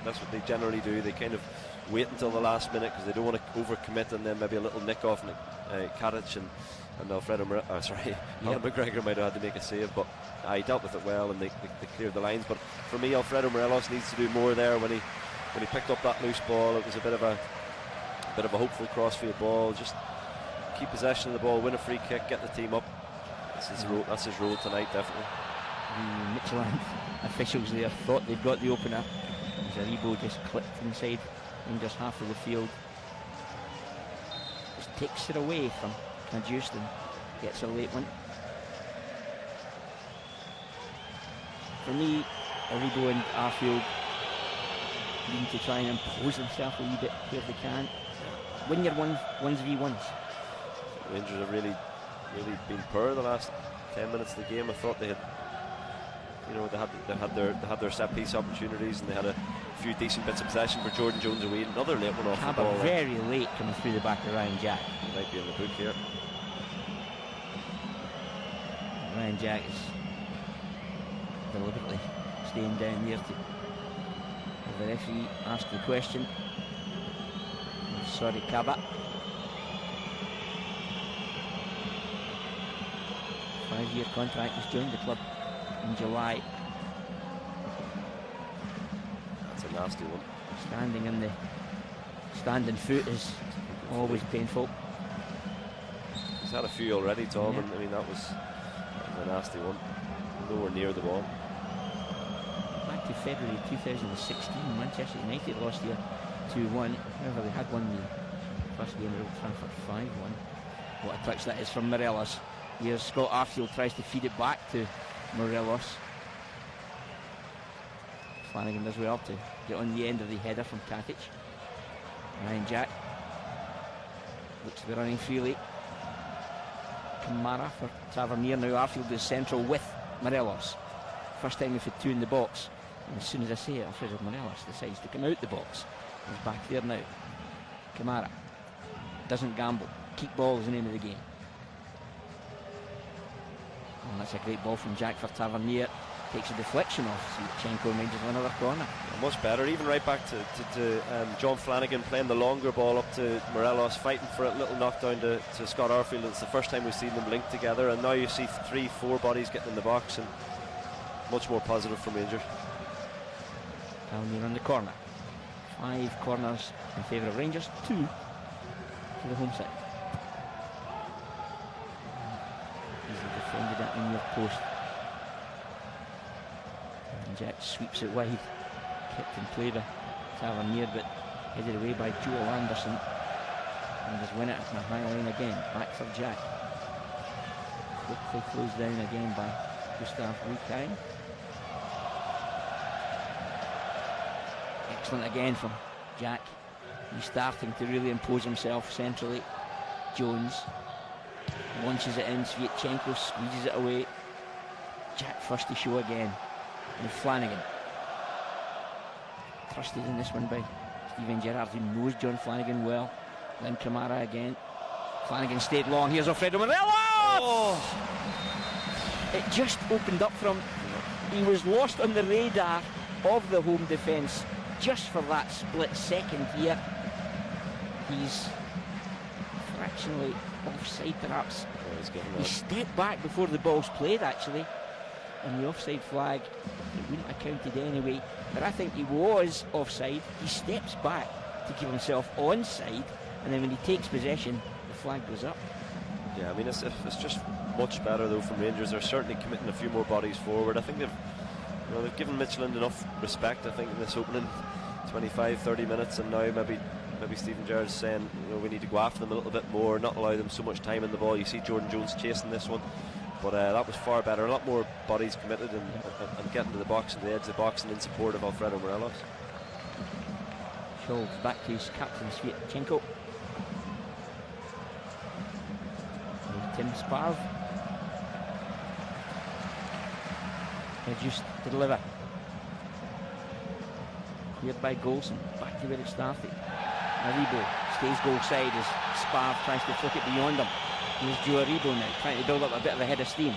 B: generally do. They kind of wait until the last minute because they don't want to overcommit, and then maybe a little nick off Kadic and Alfredo Alan McGregor might have had to make a save, but he dealt with it well and they cleared the lines. But for me, Alfredo Morelos needs to do more there. When he picked up that loose ball, it was a bit of a hopeful crossfield ball. Just keep possession of the ball, win a free kick, get the team up. That's his role tonight, definitely.
A: The Midtjylland officials there thought they'd got the opener as Aribo just clipped inside Rangers half of the field. Just takes it away from Knajusten, gets a late one. For me, Aribo and Arfield need to try and impose themselves a wee bit where they can. Win your 1v1s.
B: Rangers have really been poor the last 10 minutes of the game. I thought they had, they had their set piece opportunities and they had a few decent bits of possession for Jordan Jones away. Another late one off the ball.
A: Very late coming through the back of Ryan Jack.
B: He might be in the book here.
A: Ryan Jack is deliberately staying down there to have the referee ask the question. Sorry, Kaba. 5-year contract. He's joined the club in July.
B: That's a nasty one.
A: Standing in the standing foot is always painful.
B: He's had a few already, Tom,
A: yeah.
B: And I mean that was a nasty one. Nowhere near the ball.
A: Back to February 2016, Manchester United lost here 2-1. However, they had won the first game at Old Trafford 5-1. What a touch that is from Morelos. Here's Scott Arfield, tries to feed it back to Morelos. Flanagan does well to get on the end of the header from Katic. Ryan Jack looks to be running freely. Kamara for Tavernier. Now Arfield is central with Morelos. First time we've had two in the box. And as soon as I say it, Alfredo Morelos decides to come out the box. He's back there now. Kamara doesn't gamble. Keep ball is the name of the game. And that's a great ball from Jack for Tavernier. Takes a deflection off Sviatchenko and Rangers another corner.
B: Much better, even right back to John Flanagan playing the longer ball up to Morelos, fighting for a little knockdown to Scott Arfield. It's the first time we've seen them linked together, and now you see 3-4 bodies getting in the box, and much more positive from Rangers.
A: Tavernier on the corner. 5 corners in favour of Rangers, 2 to the home side. Easily defended at in your post. And Jack sweeps it wide. Kept in play by Tavernier, but headed away by Joel Anderson. And just win it at the high line again. Back for Jack. Quickly closed down again by Gustav Rukheim. Excellent again from Jack. He's starting to really impose himself centrally. Jones launches it in. Sviatchenko squeezes it away. Jack first to show again. And Flanagan. Trusted in this one by Steven Gerrard, who knows John Flanagan well. Then Kamara again. Flanagan stayed long. Here's Alfredo Morelos! Oh. It just opened up from. He was lost on the radar of the home defence just for that split second here. He's fractionally offside perhaps. He stepped back before the ball's played actually, and the offside flag, it wouldn't have counted anyway, but I think he was offside. He steps back to keep himself onside, and then when he takes possession, the
B: flag goes up. Yeah, I mean, it's just much better though from Rangers. They're certainly committing a few more bodies forward. I think they've given Midtjylland enough respect, I think, in this opening 25-30 minutes, and now maybe Stephen Gerrard's saying, we need to go after them a little bit more, not allow them so much time in the ball. You see Jordan Jones chasing this one, but that was far better. A lot more bodies committed and getting to the box and the edge of the box and in support of Alfredo Morelos.
A: Schultz back to his captain Sviatchenko. Tim Sparv reduced to deliver. Cleared by Golson, back to where it started. Aribo stays goal side as Sparv tries to flick it beyond him. Here's Joe Aribo now, trying to build up a bit of a head of steam.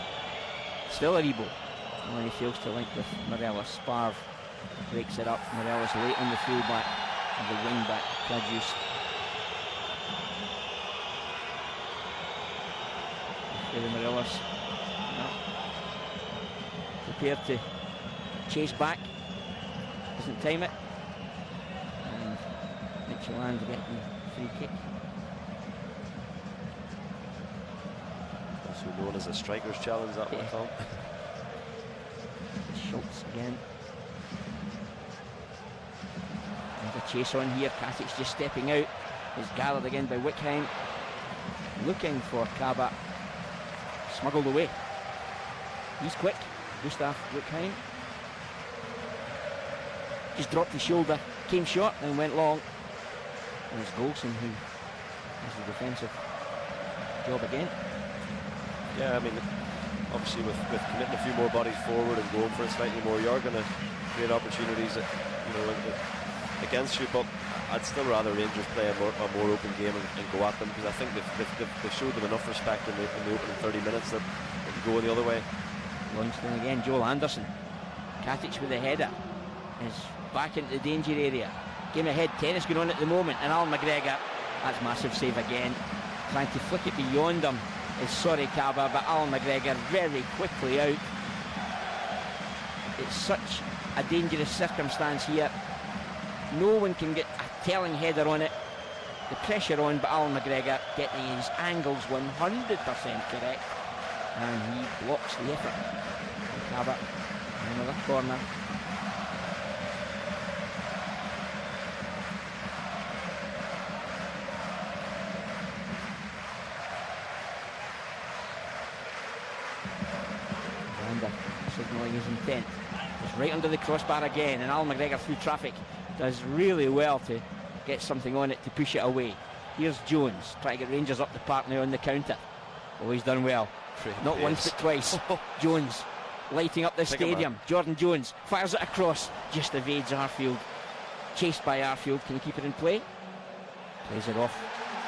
A: Still Aribo. Well, he fails to link with Morelos. Sparv breaks it up. Morelos late on the fullback and the wing back produced. Morelos prepared to chase back, doesn't time it, and Midtjylland getting free kick.
B: Also known as a striker's challenge, that one, Tom.
A: Schultz again. There's a chase on here. Katic just stepping out. Is gathered again by Wickheim, looking for Kaba. Smuggled away. He's quick. Gustav Wickheim just dropped his shoulder, came short and went long. And it's Golson who has the defensive job again.
B: Yeah, I mean, obviously with committing a few more bodies forward and going for it slightly more, you're going to create opportunities that, against you, but I'd still rather Rangers play a more open game and go at them, because I think they've showed them enough respect in the opening 30 minutes that they can go the other way.
A: Launched in again, Joel Anderson. Katic with the header is back into the danger area. Game ahead tennis going on at the moment, and Alan McGregor, that's massive save again, trying to flick it beyond him is Sorry Kaba, but Alan McGregor very quickly out. It's such a dangerous circumstance here. No one can get a telling header on it. The pressure on, but Alan McGregor getting his angles 100% correct, and he blocks the effort. Kaba, another corner. Vander signalling his intent. It's right under the crossbar again, and Alan McGregor through traffic does really well to get something on it to push it away. Here's Jones trying to get Rangers up the park now on the counter. Oh, he's done well. Not once but twice. Jones lighting up the stadium. Jordan Jones fires it across, just evades Arfield. Chased by Arfield. Can he keep it in play? Plays it off,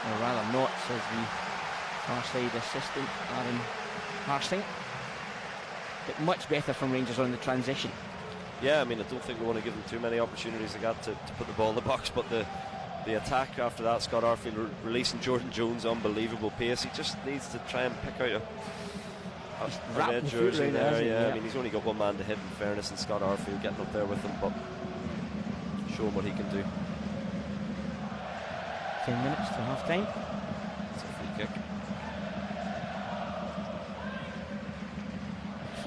A: or rather not, says the far side assistant Aaron Harsing. But much better from Rangers on the transition.
B: Yeah, I mean, I don't think we want to give them too many opportunities they got to put the ball in the box, but the attack after that, Scott Arfield releasing Jordan Jones, unbelievable pace. He just needs to try and pick out a red jersey there. Yeah, I mean, he's only got one man to hit, in fairness, and Scott Arfield getting up there with him, but show him what he can do.
A: 10 minutes to half time.
B: It's a free kick.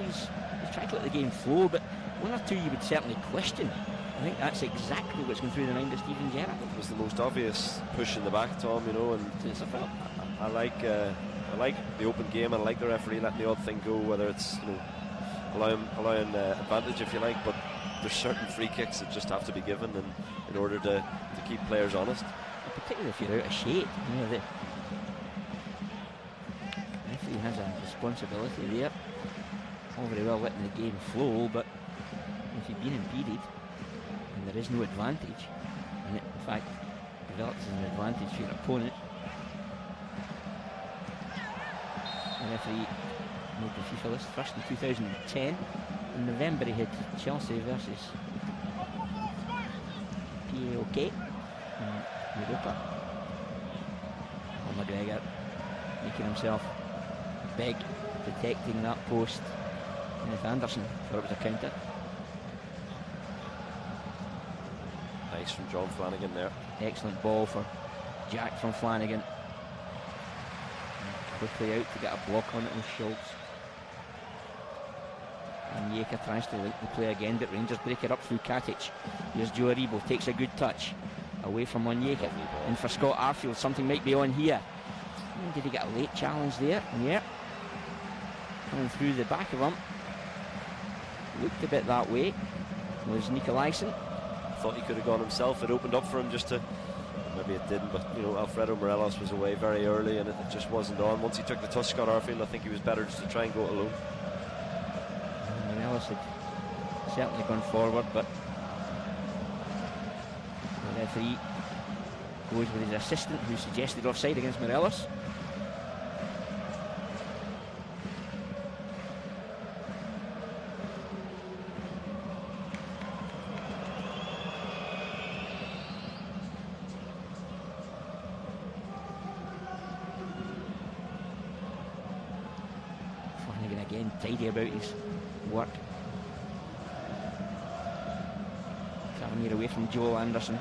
A: He's tried to let the game flow, but one or two you would certainly question. I think that's exactly what's going through the mind of Stephen Gerrard.
B: It was the most obvious push in the back, Tom, and I like the open game, and I like the referee letting the odd thing go, whether it's allowing advantage, if you like, but there's certain free kicks that just have to be given in order to keep players honest.
A: Particularly if you're out of shape, the referee has a responsibility there. All very well letting the game flow, but if you've been impeded and there is no advantage, and it in fact develops as an advantage for your opponent, the referee made the FIFA list first in 2010. In November he had Chelsea versus PAOK in Europa. Al McGregor making himself big, protecting that post. Kenneth Anderson thought it was a counter.
B: Nice from John Flanagan there.
A: Excellent ball for Jack from Flanagan. quickly out to get a block on it with Schultz. And Yeka tries to link the play again, but Rangers break it up through Katic. Here's Joe Aribo, takes a good touch away from Onyeka. And for Scott Arfield, something might be on here. Did he get a late challenge there? Yeah. Coming through the back of him. Looked a bit that way. Was Nikolaisen.
B: Thought he could have gone himself. It opened up for him just to... Maybe it didn't, but you know, Alfredo Morelos was away very early and it just wasn't on. Once he took the touch, Scott Arfield, I think he was better just to try and go it alone.
A: Morelos had certainly gone forward, but the referee goes with his assistant who suggested offside against Morelos. Flanagan again tidy about his work. Tavernier away from Joel Anderson.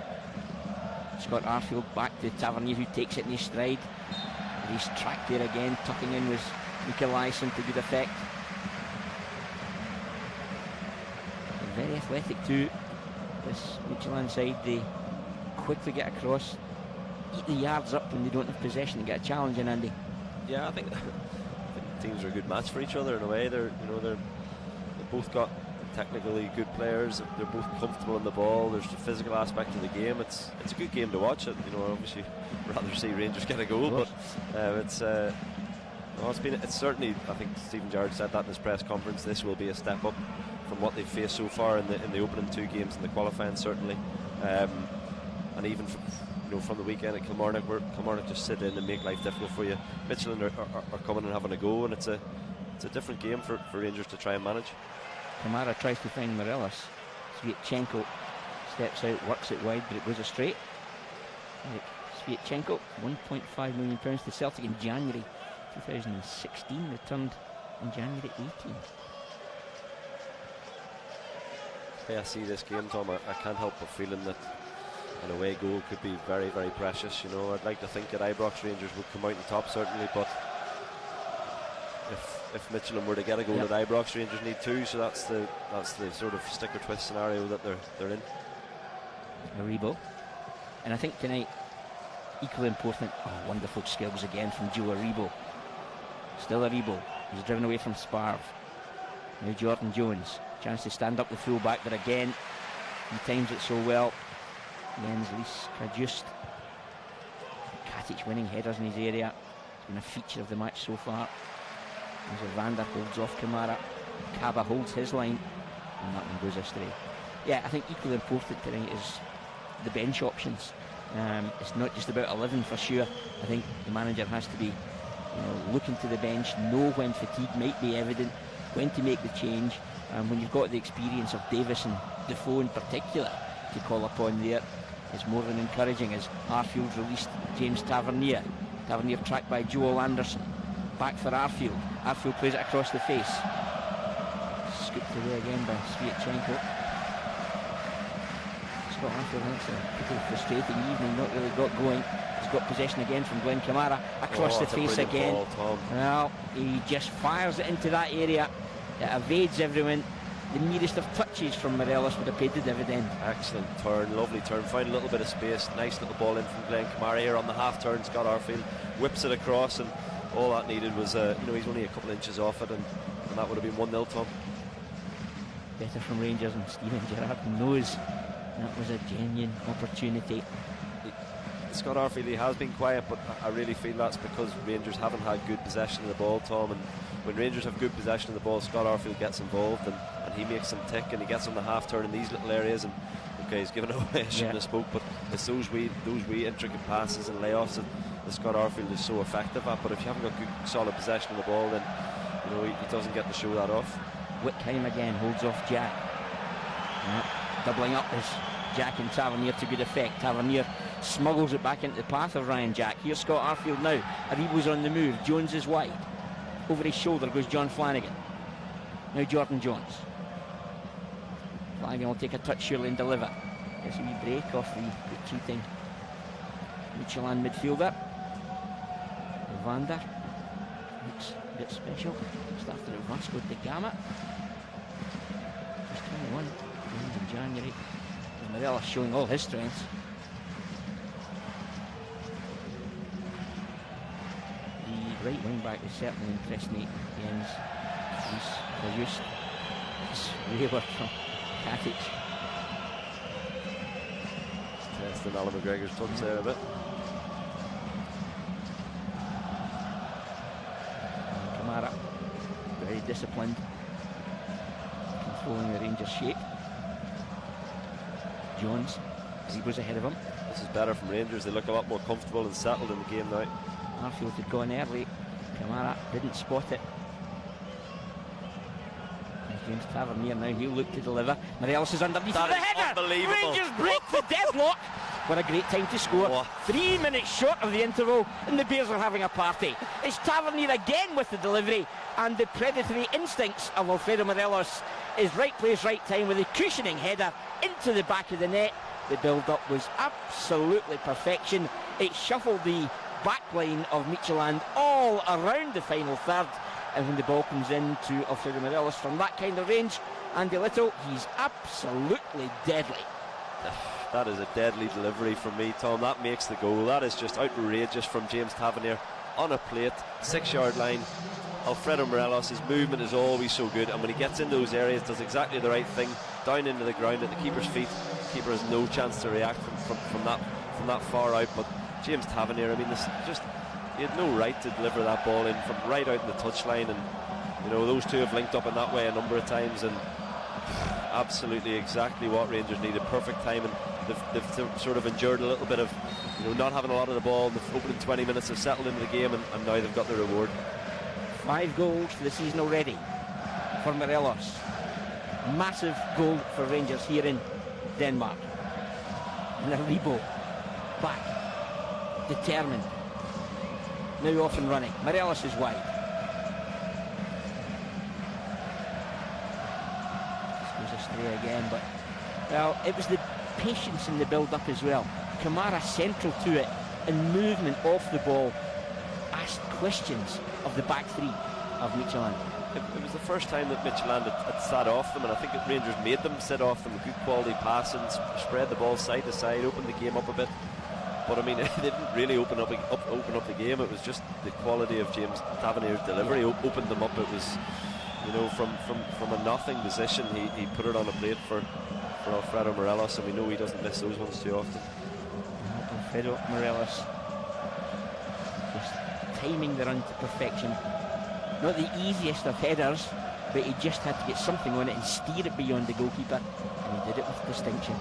A: Scott Arfield back to Tavernier, who takes it in his stride. He's tracked there again, tucking in with Nikolaisen to good effect. Very athletic too, this Midtjylland side. They quickly get across, eat the yards up when they don't have possession and get a challenge in, Andy.
B: Yeah, I think teams are a good match for each other in a way. They've both got technically good players. They're both comfortable in the ball. There's the physical aspect of the game. It's a good game to watch. Obviously rather see Rangers get a goal, but it's certainly, I think Stephen Gerrard said that in his press conference, this will be a step up from what they've faced so far in the opening two games in the qualifying, certainly, and even from the weekend at Kilmarnock, where Kilmarnock just sit in and make life difficult for you. Midtjylland are coming and having a go, and it's a different game for Rangers to try and manage.
A: Kamara tries to find Morelos. Sviatchenko steps out, works it wide, but it goes astray. Sviatchenko, £1.5 million to Celtic in January 2016, returned in January 18.
B: I see this game, Tom, I can't help but feeling that an away goal could be very, very precious. I'd like to think that Ibrox Rangers would come out on top, certainly, but if Midtjylland were to get a goal at Ibrox, Rangers need two, so that's the sort of stick or twist scenario that they're in.
A: Aribo, and I think tonight equally important. Wonderful skills again from Joe Aribo. Still Aribo, he's driven away from Sparv. Now Jordan Jones, chance to stand up the full back, but again he times it so well. Jens Lees Kajust. Katic winning headers in his area. It's been a feature of the match so far. Vander holds off Kamara. Kaba holds his line, and that one goes astray. Yeah, I think equally important tonight is the bench options. It's not just about 11 for sure. I think the manager has to be looking to the bench, know when fatigue might be evident, when to make the change. When you've got the experience of Davis and Defoe in particular to call upon there, it's more than encouraging as Arfield released James Tavernier. Tavernier tracked by Joel Anderson. Back for Arfield. Arfield plays it across the face. Scooped away again by Sviatchenko. Scott Arfield thinks a pretty frustrating evening, not really got going. He's got possession again from Glenn Kamara. Across the face again.
B: Ball,
A: well, he just fires it into that area. It evades everyone. The nearest of touches from Morelos would have paid the dividend.
B: Excellent turn, lovely turn. Found a little bit of space. Nice little ball in from Glenn Kamara here on the half turn. Scott Arfield whips it across, and all that needed was, he's only a couple inches off it, and that would have been 1-0, Tom.
A: Better from Rangers, and Stephen Gerrard knows that was a genuine opportunity.
B: Scott Arfield, he has been quiet, but I really feel that's because Rangers haven't had good possession of the ball, Tom, and when Rangers have good possession of the ball, Scott Arfield gets involved, and he makes them tick, and he gets on the half turn in these little areas, and okay, he's given away, I shouldn't have spoke, but it's those wee intricate passes and layoffs that Scott Arfield is so effective at. But if you haven't got good solid possession of the ball, then he doesn't get to show that off.
A: Whittheim again holds off Jack. Doubling up is Jack and Tavernier to good effect. Tavernier smuggles it back into the path of Ryan Jack. Here's Scott Arfield now. Aribo's on the move. Jones is wide. Over his shoulder goes John Flanagan. Now Jordan Jones. Flanagan will take a touch surely and deliver. Gets a wee break off the retreating Midtjylland midfielder. Vander. looks a bit special. Started at Vasco da Gama. He's 21, joined in January. Morelos showing all his strengths. The right wing back is certainly impressed me. Jens. He's produced. It's wayward from Katic.
B: Testing Alan McGregor's touch there a bit.
A: Kamara, very disciplined, controlling the Rangers' shape. Jones, he goes ahead of him.
B: This is better from Rangers. They look a lot more comfortable and settled in the game now.
A: Arfield had gone early. Kamara didn't spot it. James Tavernier now, he'll look to deliver. Morelos is underneath for the header!
B: Unbelievable.
A: Rangers break the deadlock! What a great time to score.
B: What?
A: 3 minutes short of the interval, and the Bears are having a party. It's Tavernier again with the delivery, and the predatory instincts of Alfredo Morelos is right place, right time with a cushioning header into the back of the net. The build-up was absolutely perfection. It shuffled the backline of Midtjylland all around the final third. And when the ball comes in to Alfredo Morelos from that kind of range, Andy Little, he's absolutely deadly.
B: That is a deadly delivery from me, Tom. That makes the goal. That is just outrageous from James Tavernier on a plate, 6-yard line. Alfredo Morelos, his movement is always so good, and when he gets in those areas, does exactly the right thing, down into the ground at the keeper's feet. The keeper has no chance to react from that far out. But James Tavernier, I mean, this just, he had no right to deliver that ball in from right out in the touchline, and you know, those two have linked up in that way a number of times, and absolutely exactly what Rangers needed. Perfect timing. They've sort of endured a little bit of, you know, not having a lot of the ball in the opening 20 minutes. They've settled into the game, and now they've got the reward.
A: 5 goals for the season already for Morelos. Massive goal for Rangers here in Denmark. And Aribo back, determined, now off and running. Morelos is wide. This goes astray again, but well, it was the patience in the build-up as well. Kamara central to it, and movement off the ball. Asked questions of the back three of Midtjylland.
B: It was the first time that Midtjylland had sat off them, and I think that Rangers made them sit off them. Good quality passing, spread the ball side to side, opened the game up a bit. But I mean, they didn't really open up the game. It was just the quality of James Tavernier's delivery opened them up. It was, you know, from a nothing position, he put it on a plate for Alfredo Morelos, and we know he doesn't miss those ones too often.
A: Alfredo Morelos just timing the run to perfection. Not the easiest of headers, but he just had to get something on it and steer it beyond the goalkeeper, and he did it with distinction.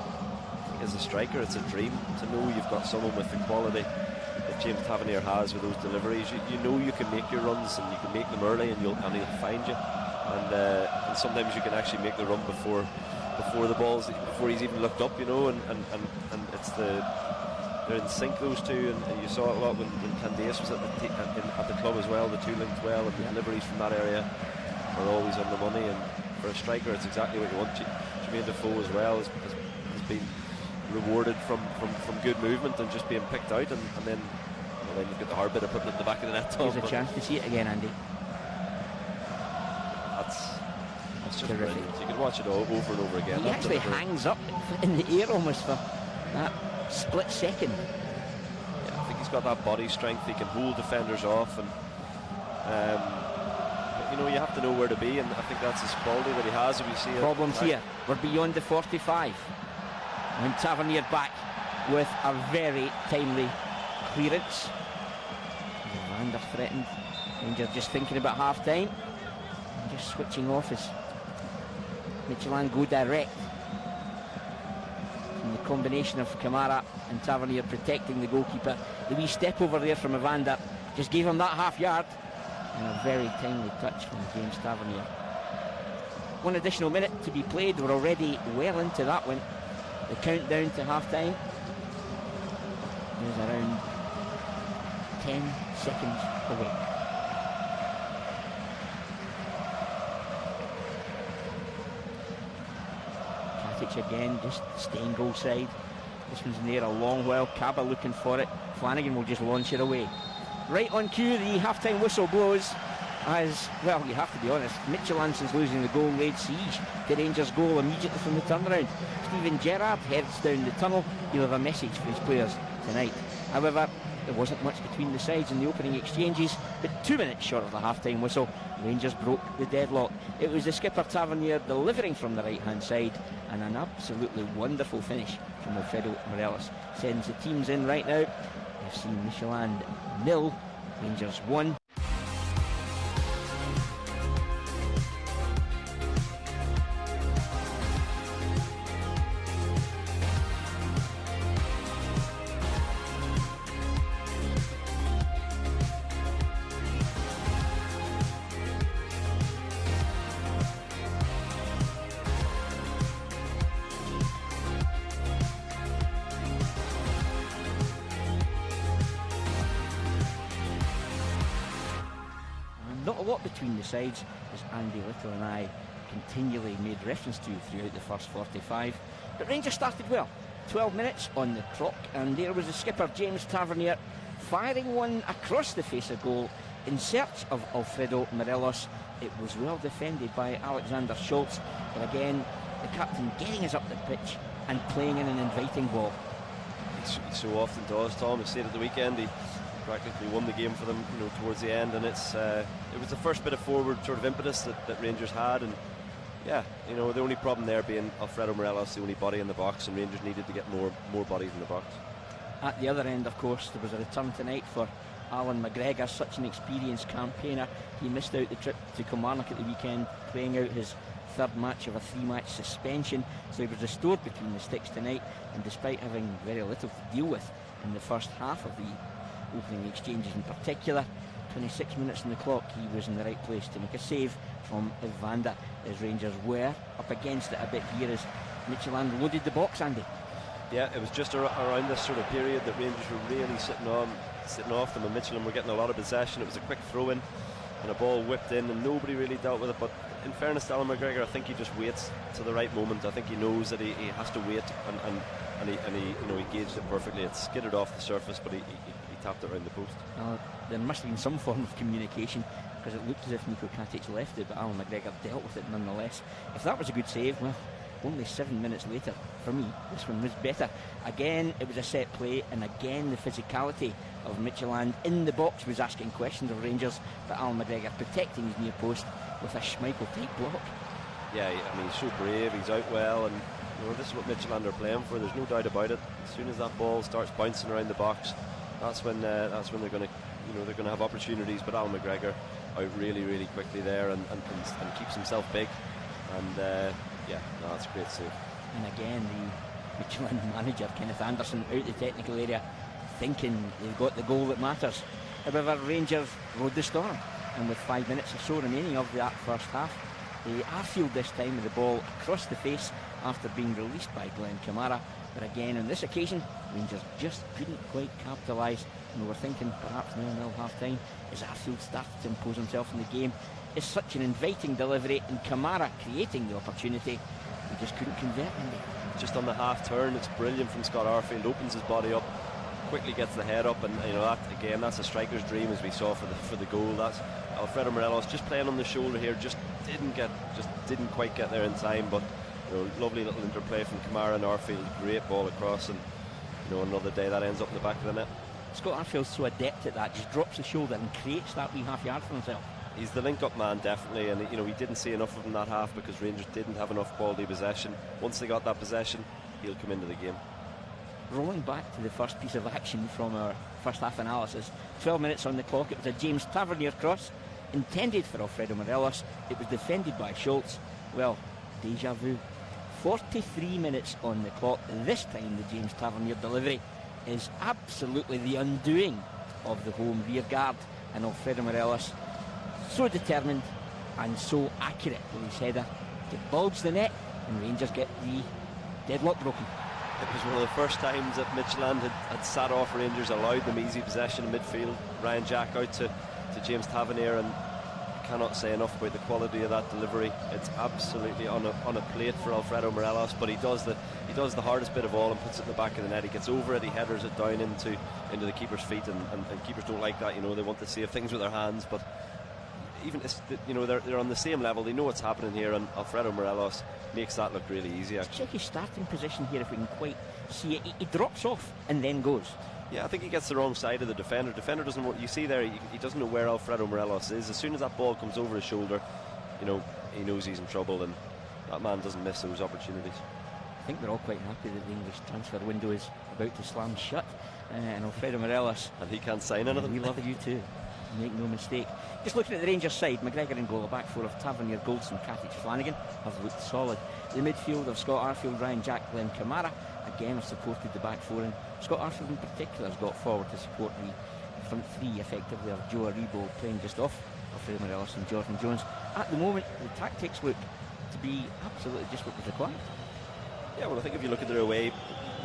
B: As a striker, it's a dream to know you've got someone with the quality that James Tavernier has with those deliveries. You know you can make your runs, and you can make them early, and he'll find you. And sometimes you can actually make the run before he's even looked up, you know. And it's they're in sync, those two, and you saw it a lot when Candace was at the club as well. The two linked well, and the deliveries from that area are always on the money. And for a striker, it's exactly what you want. Jermaine Defoe as well has been rewarded from good movement and just being picked out, and then you've got the hard bit of putting it in the back of the net.
A: Here's a chance to see it again, Andy.
B: That's just terrific. Brilliant. You can watch it all over and over again.
A: He actually hangs up in the air almost for that split second.
B: Yeah, I think he's got that body strength. He can hold defenders off, and you know, you have to know where to be, and I think that's his quality that he has. If you see
A: problems here, we're beyond the 45. And Tavernier back with a very timely clearance. Vander threatened. Rangers just thinking about half-time. Just switching off as Midtjylland go direct. And the combination of Kamara and Tavernier protecting the goalkeeper. The wee step over there from Evander just gave him that half yard. And a very timely touch from James Tavernier. 1 additional minute to be played. We're already well into that one. The countdown to half-time is around 10 seconds away. Katic again, just staying goal side. This one's in the air a long while. Kaba looking for it. Flanagan will just launch it away. Right on cue, the half-time whistle blows. as, well, you have to be honest, Midtjylland, since losing the goal, laid siege to Rangers' goal immediately from the turnaround. Steven Gerrard heads down the tunnel. He'll have a message for his players tonight. However, there wasn't much between the sides in the opening exchanges, but 2 minutes short of the half-time whistle, Rangers broke the deadlock. It was the skipper Tavernier delivering from the right-hand side, and an absolutely wonderful finish from Alfredo Morelos sends the teams in right now. FC Midtjylland 0, Rangers 1. Not a lot between the sides, as Andy Little and I continually made reference to throughout the first 45. But Rangers started well. 12 minutes on the clock, and there was the skipper James Tavernier firing one across the face of goal in search of Alfredo Morelos. It was well defended by Alexander Schultz, but again the captain getting us up the pitch and playing in an inviting ball.
B: He so often does, Tom. He said at the weekend he practically won the game for them, towards the end, and it was the first bit of forward sort of impetus that Rangers had, and yeah, the only problem there being Alfredo Morelos, the only body in the box, and Rangers needed to get more bodies in the box.
A: At the other end, of course, there was a return tonight for Alan McGregor, such an experienced campaigner. He missed out the trip to Kilmarnock at the weekend, playing out his third match of a 3-match suspension, so he was restored between the sticks tonight, and despite having very little to deal with in the first half of the opening exchanges in particular, 26 minutes on the clock, he was in the right place to make a save from Evander, as Rangers were up against it a bit here as Midtjylland loaded the box, Andy.
B: Yeah, it was just around this sort of period that Rangers were really sitting off them, and Midtjylland were getting a lot of possession. It was a quick throw-in and a ball whipped in, and nobody really dealt with it. But in fairness to Alan McGregor, I think he just waits to the right moment. I think he knows that he has to wait, and he gauged it perfectly. It skidded off the surface, but he tapped it around the post.
A: There must have been some form of communication, because it looked as if Niko Katic left it, but Alan McGregor dealt with it nonetheless. If that was a good save, well, only 7 minutes later, for me, this one was better. Again, it was a set play, and again the physicality of Midtjylland in the box was asking questions of Rangers, but Alan McGregor protecting his near post with a Schmeichel type block. Yeah,
B: I mean, he's so brave, he's out well, and this is what Midtjylland are playing for. There's no doubt about it. As soon as that ball starts bouncing around the box, that's when they're going to, they're going to have opportunities. But Alan McGregor out really quickly there and keeps himself big, and that's a great save. And again, the Midtjylland manager Kenneth Anderson out the technical area, thinking they've got the goal that matters. However, Rangers rode the storm, and with 5 minutes or so remaining of that first half, the Arfield this time with the ball across the face after being released by Glenn Kamara. But again, on this occasion, Rangers just couldn't quite capitalise, and we were thinking perhaps 0-0 half-time as Arfield started to impose himself in the game. It's such an inviting delivery, and Kamara creating the opportunity, he just couldn't convert. Just on the half turn, it's brilliant from Scott Arfield, opens his body up, quickly gets the head up, and that's a striker's dream, as we saw for the goal. That's Alfredo Morelos just playing on the shoulder here, just didn't quite get there in time, but lovely little interplay from Kamara and Arfield, great ball across, and another day that ends up in the back of the net.
A: Scott Arfield's so adept at that, just drops the shoulder and creates that wee half yard for himself.
B: He's the link-up man, definitely, and we didn't see enough of him that half because Rangers didn't have enough quality possession. Once they got that possession, he'll come into the game.
A: Rolling back to the first piece of action from our first half analysis, 12 minutes on the clock, it was a James Tavernier cross intended for Alfredo Morelos. It was defended by Schultz. Well, deja vu. 43 minutes on the clock. This time the James Tavernier delivery is absolutely the undoing of the home rear guard, and Alfredo Morelos so determined and so accurate with his header to bulge the net, and Rangers get the deadlock broken.
B: It was one of the first times that Midtjylland had sat off Rangers, allowed them easy possession in midfield. Ryan Jack out to James Tavernier, and I cannot say enough about the quality of that delivery. It's absolutely on a plate for Alfredo Morelos, but he does the hardest bit of all and puts it in the back of the net. He gets over it, he headers it down into the keeper's feet, and keepers don't like that. They want to save things with their hands, but even they're on the same level. They know what's happening here, and Alfredo Morelos makes that look really easy. Actually,
A: check his starting position here if we can quite see it. He drops off and then goes.
B: Yeah, I think he gets the wrong side of the defender. Defender doesn't know. You see there, he doesn't know where Alfredo Morelos is. As soon as that ball comes over his shoulder, he knows he's in trouble, and that man doesn't miss those opportunities.
A: I think we're all quite happy that the English transfer window is about to slam shut, and Alfredo Morelos,
B: and he can't sign anything.
A: We love you too, make no mistake. Just looking at the Rangers side, McGregor in goal, a back four of Tavernier, Goldson, Katic, Flanagan have looked solid. The midfield of Scott Arfield, Ryan Jack, Glenn Kamara again have supported the back four, and Scott Arfield in particular has got forward to support the front three effectively of Joe Aribo playing just off Alfredo Morelos and Jordan Jones. At the moment the tactics look to be absolutely just what was required.
B: Yeah, well, I think if you look at their away,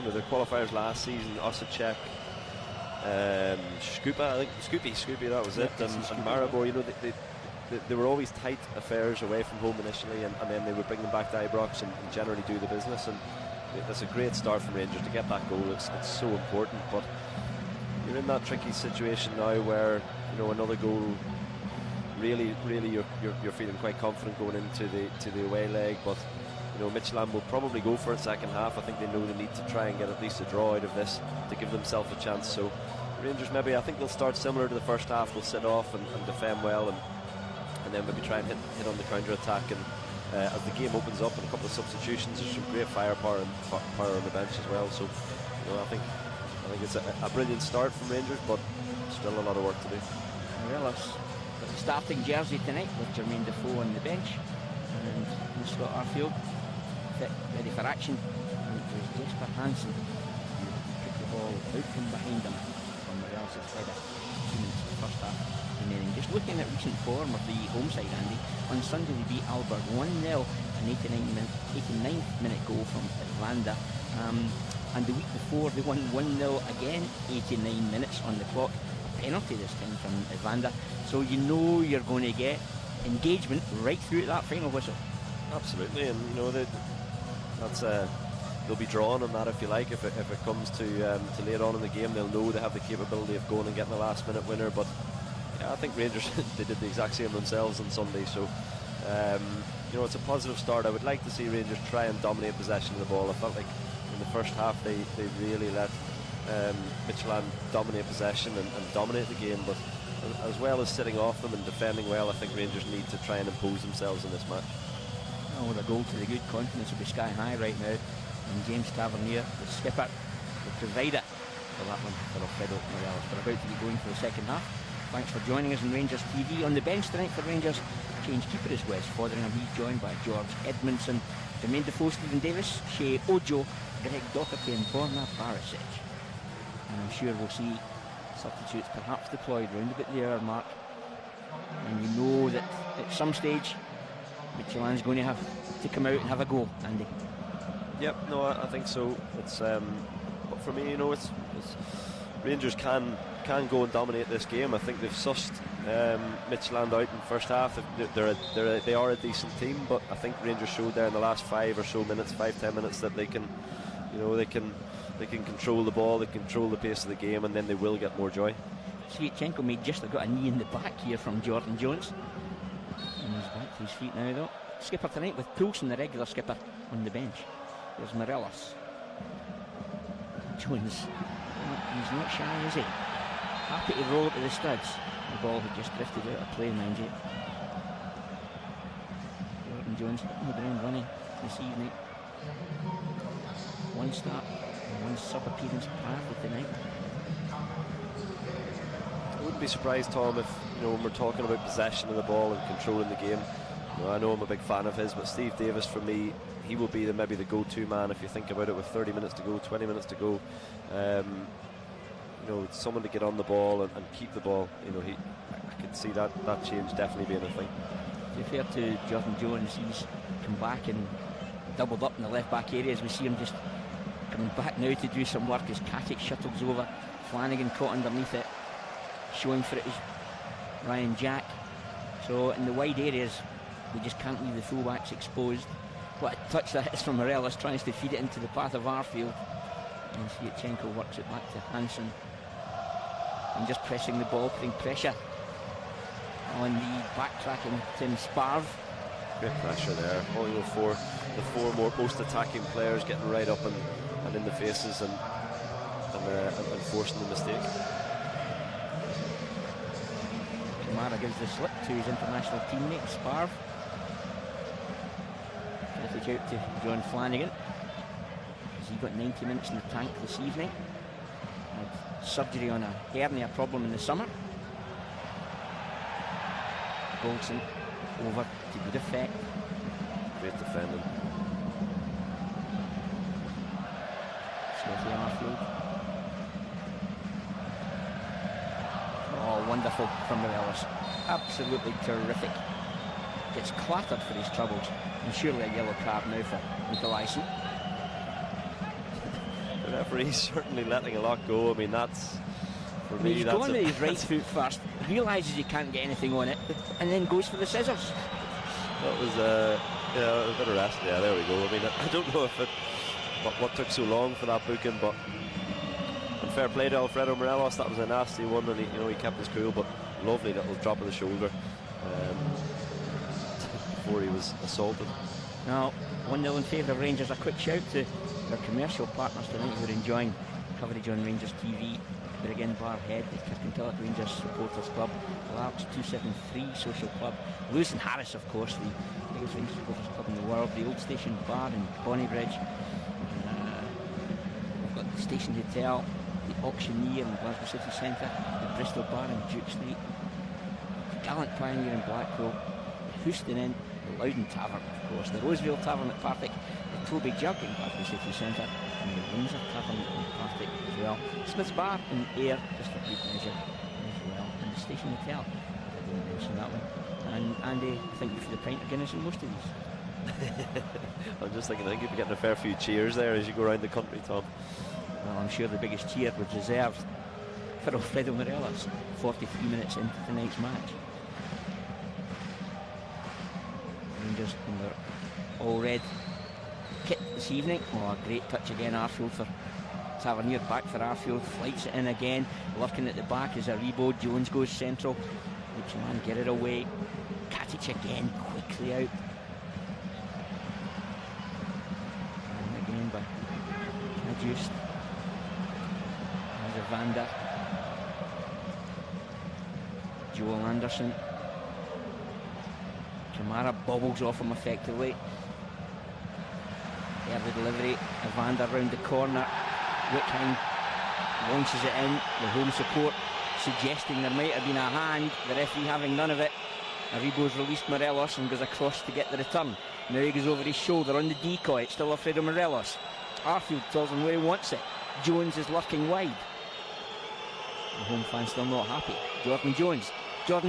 B: their qualifiers last season, Osicek, Skupa, I think Scoopy, that was it, and Maribor, they were always tight affairs away from home initially, and then they would bring them back to Ibrox and generally do the business, and that's a great start from Rangers to get that goal. It's so important, but you're in that tricky situation now where another goal, really you're feeling quite confident going into the away leg, but Midtjylland will probably go for it second half. I think they know they need to try and get at least a draw out of this to give themselves a chance. So Rangers, maybe, I think they'll start similar to the first half. They'll sit off and defend well, and then maybe try and hit on the counter attack. And as the game opens up and a couple of substitutions, there's some great firepower and power on the bench as well. So I think it's a brilliant start from Rangers, but still a lot of work to do.
A: Morelos got the starting jersey tonight with Jermaine Defoe on the bench, and Scott Arfield ready for action. And it was Jesper Hansen who took the ball out from behind him from Morelos' header 2 minutes of the first half remaining. Just looking at recent form of the home side, Andy, on Sunday they beat Alberg 1-0, an 89th minute goal from Atlanta, and the week before they won 1-0 again, 89 minutes on the clock, a penalty this time from Atlanta. So you're going to get engagement right through to that final whistle.
B: Absolutely, and they'll be drawn on that, if you like. If it comes to later on in the game, they'll know they have the capability of going and getting a last minute winner. But yeah, I think Rangers they did the exact same themselves on Sunday, so it's a positive start. I would like to see Rangers try and dominate possession of the ball. I felt like in the first half they really let Midtjylland dominate possession and dominate the game, but as well as sitting off them and defending well, I think Rangers need to try and impose themselves in this match.
A: With a goal to the good, confidence will be sky high right now, and James Tavernier, the skipper, the provider for that one for Alfredo Morelos. We're about to be going for the second half. Thanks for joining us on Rangers TV. On the bench tonight for Rangers, change keeper is Wes Fotheringham. He's joined by George Edmondson, Jermaine Defoe, Stephen Davis, Shea Ojo, Greg Doherty and Borna Barisic. And I'm sure we'll see substitutes perhaps deployed round about the hour mark, and you know that at some stage Midtjylland's going to have to come out and have a go, Andy.
B: Yep, no, I think so. It's but for me, it's Rangers can go and dominate this game. I think they've sussed Midtjylland out in the first half. They are a decent team, but I think Rangers showed there in the last 5-10 minutes that they can control the ball, they control the pace of the game, and then they will get more joy.
A: Sviatchenko may just have got a knee in the back here from Jordan Jones. And he's back to his feet now, though. Skipper tonight with Poulsen, the regular skipper, on the bench. There's Morelos. Jones, he's not shy, is he? Happy to roll up to the studs. The ball had just drifted out of play, mind you. Jordan Jones hitting the ground running this evening. One start and one sub-appearance prior to tonight.
B: I wouldn't be surprised, Tom, if when we're talking about possession of the ball and controlling the game, I know I'm a big fan of his, but Steve Davis, for me, he will be maybe the go-to man if you think about it, with 30 minutes to go, 20 minutes to go. Someone to get on the ball and keep the ball. I could see that change definitely being a thing.
A: To be fair to Jordan Jones, he's come back and doubled up in the left-back area, as we see him just coming back now to do some work as Katic shuttles over. Flanagan caught underneath it. Showing for it is Ryan Jack. So in the wide areas, we just can't leave the fullbacks exposed. What a touch that is from Morelos, trying to feed it into the path of Arfield. And Sviatchenko works it back to Hansen. And just pressing the ball, putting pressure on the backtracking Tim Sparv.
B: Great pressure there. All for the four most attacking players getting right up and in the faces and forcing the mistake.
A: Kamara gives the slip to his international teammate Sparv. Message out to John Flanagan. He got 90 minutes in the tank this evening. Had surgery on a hernia problem in the summer. Goldson over to good effect.
B: Great defending.
A: Scotty Arfield. Oh, wonderful from Morelos. Absolutely terrific. Gets clattered for his troubles. And surely a yellow card now for Nicolaisen.
B: The referee's certainly letting a lot go. I mean, that's... For me,
A: he's going with his right foot first, realises he can't get anything on it, and then goes for the scissors.
B: That was a bit of rest. Yeah, there we go. I mean, I don't know if what took so long for that booking, but fair play to Alfredo Morelos. That was a nasty one, and he kept his cool, but lovely little drop of the shoulder before he was assaulted.
A: Now, 1-0 in favour of Rangers. A quick shout to their commercial partners tonight who are enjoying coverage on Rangers TV. But again, Barhead, the Kirkintilloch Rangers Supporters Club, Larks 273 Social Club, Lewis and Harris, of course, the biggest Rangers Supporters Club in the world, the Old Station Bar in Bonnybridge, we've got the Station Hotel, the Auctioneer in Glasgow City Centre, the Bristol Bar in Duke Street, the Gallant Pioneer in Blackpool, the Houston Inn, the Loudon Tavern, of course, the Roseville Tavern at Partick, the Toby Jug in Glasgow City Centre, and the Windsor Tavern in Partick as well. Smith's Bar in Ayr, just for good measure as well, and the Station Hotel, I didn't mention that one. And Andy, thank you for the pint of Guinness in most of these.
B: I'm just thinking, I think you'll be getting a fair few cheers there as you go around the country, Tom.
A: Well, I'm sure the biggest cheer was reserved for Alfredo Morelos, 43 minutes into tonight's match. Rangers in their all-red kit this evening. Oh, a great touch again, Arfield for Tavernier, back for Arfield, flights it in again, lurking at the back is Aribo. Jones goes central, Midtjylland get it away, Katic again, quickly out, and again by Kajust. There's a Vander, Joel Anderson, Kamara bobbles off him effectively. Early delivery, Evander round the corner, Wickheim launches it in, the home support suggesting there might have been a hand, the referee having none of it. Aribo's released Morelos and goes across to get the return. Now he goes over his shoulder on the decoy, it's still Alfredo Morelos. Arfield tells him where he wants it. Jones is lurking wide. The home fans still not happy. Jordan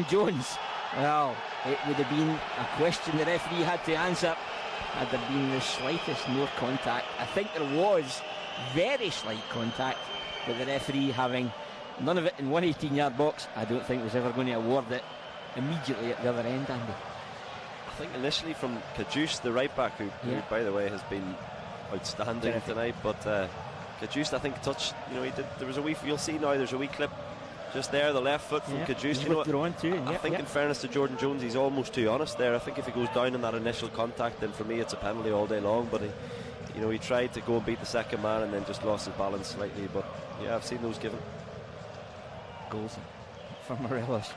A: Jones. Well, it would have been a question the referee had to answer had there been the slightest more contact. I think there was very slight contact, but the referee having none of it in 118-yard box, I don't think was ever going to award it immediately at the other end, Andy.
B: I think initially from Kajust, the right back, who by the way has been outstanding tonight, but Kajust I think touched, he did, there was a wee, you'll see now there's a wee clip just there, the left foot from Kajust. I think in fairness to Jordan Jones, he's almost too honest there. I think if he goes down in that initial contact, then for me it's a penalty all day long, but he tried to go and beat the second man and then just lost his balance slightly, but yeah, I've seen those given.
A: Goals for Morelos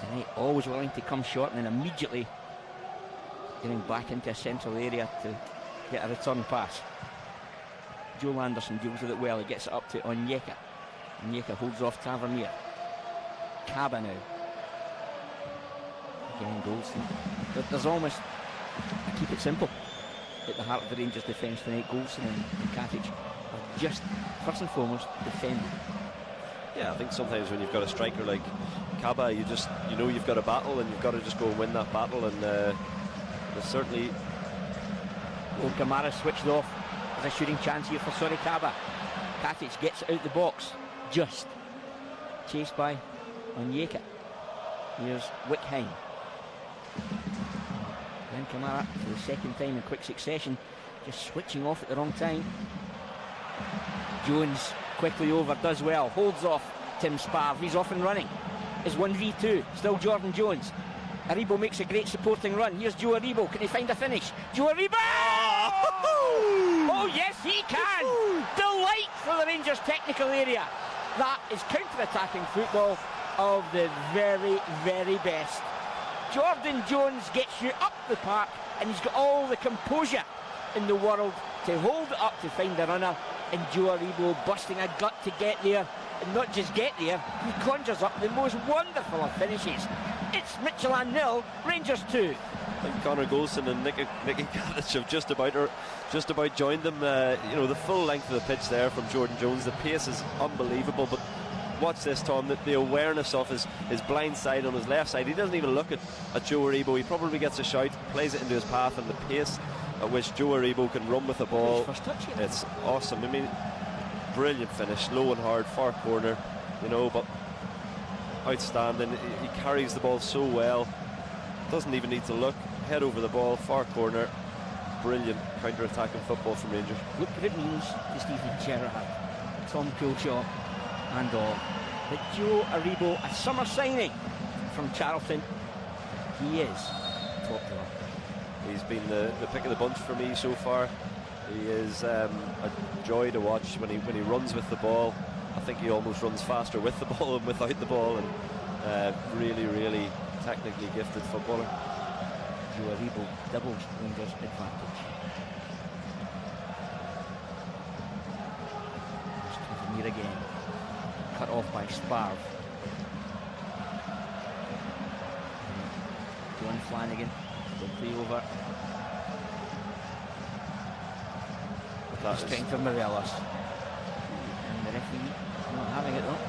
A: tonight, always willing to come short and then immediately getting back into a central area to get a return pass. Joel Anderson deals with it well, he gets it up to Onyeka. Onyeka holds off Tavernier. Kaba now. Again, Goldston. There's almost, I keep it simple, at the heart of the Rangers defence tonight. Goldston and Katic are just, first and foremost, defending.
B: Yeah, I think sometimes when you've got a striker like Kaba, you know you've got a battle and you've got to just go and win that battle, and there's certainly...
A: Oh, Kamara switched off. There's a shooting chance here for Kaba. Katic gets it out the box. Just chased by Onyeka. Here's Wickheim. Then Kamara for the second time in quick succession, just switching off at the wrong time. Jones quickly over, does well, holds off Tim Sparv, he's off and running. It's 1v2, still Jordan Jones. Aribo makes a great supporting run. Here's Joe Aribo. Can he find a finish? Joe Aribo! Oh, yes, he can! Delight for the Rangers technical area. That is counter-attacking football of the very, very best. Jordan Jones gets you up the park, and he's got all the composure in the world to hold it up to find the runner. And Joe Aribo busting a gut to get there. And not just get there, he conjures up the most wonderful of finishes. It's Midtjylland 0, Rangers 2.
B: I think Connor Golson and Nicky Katic have just about joined them. You know, the full length of the pitch there from Jordan Jones. The pace is unbelievable, but watch this, Tom, the awareness of his blind side on his left side. He doesn't even look at Joe Aribo. He probably gets a shout, plays it into his path, and the pace at which Joe Aribo can run with the ball, it's awesome. I mean, brilliant finish, low and hard, far corner, you know, but outstanding. He carries the ball so well, doesn't even need to look, head over the ball, far corner. Brilliant counter-attacking football from Rangers.
A: Look what it means to Stephen Gerrard, Tom Coulshaw and all. But Joe Aribo, a summer signing from Charlton, he is top drawer.
B: He's been the pick of the bunch for me so far. He is a joy to watch when he runs with the ball. I think he almost runs faster with the ball than without the ball, and really, really technically gifted footballer.
A: Joe Aribo doubles Rangers' advantage. There's Tavernier again. Cut off by Sparv. John Flanagan will play over. Strength of Morelos. And the referee not having it though.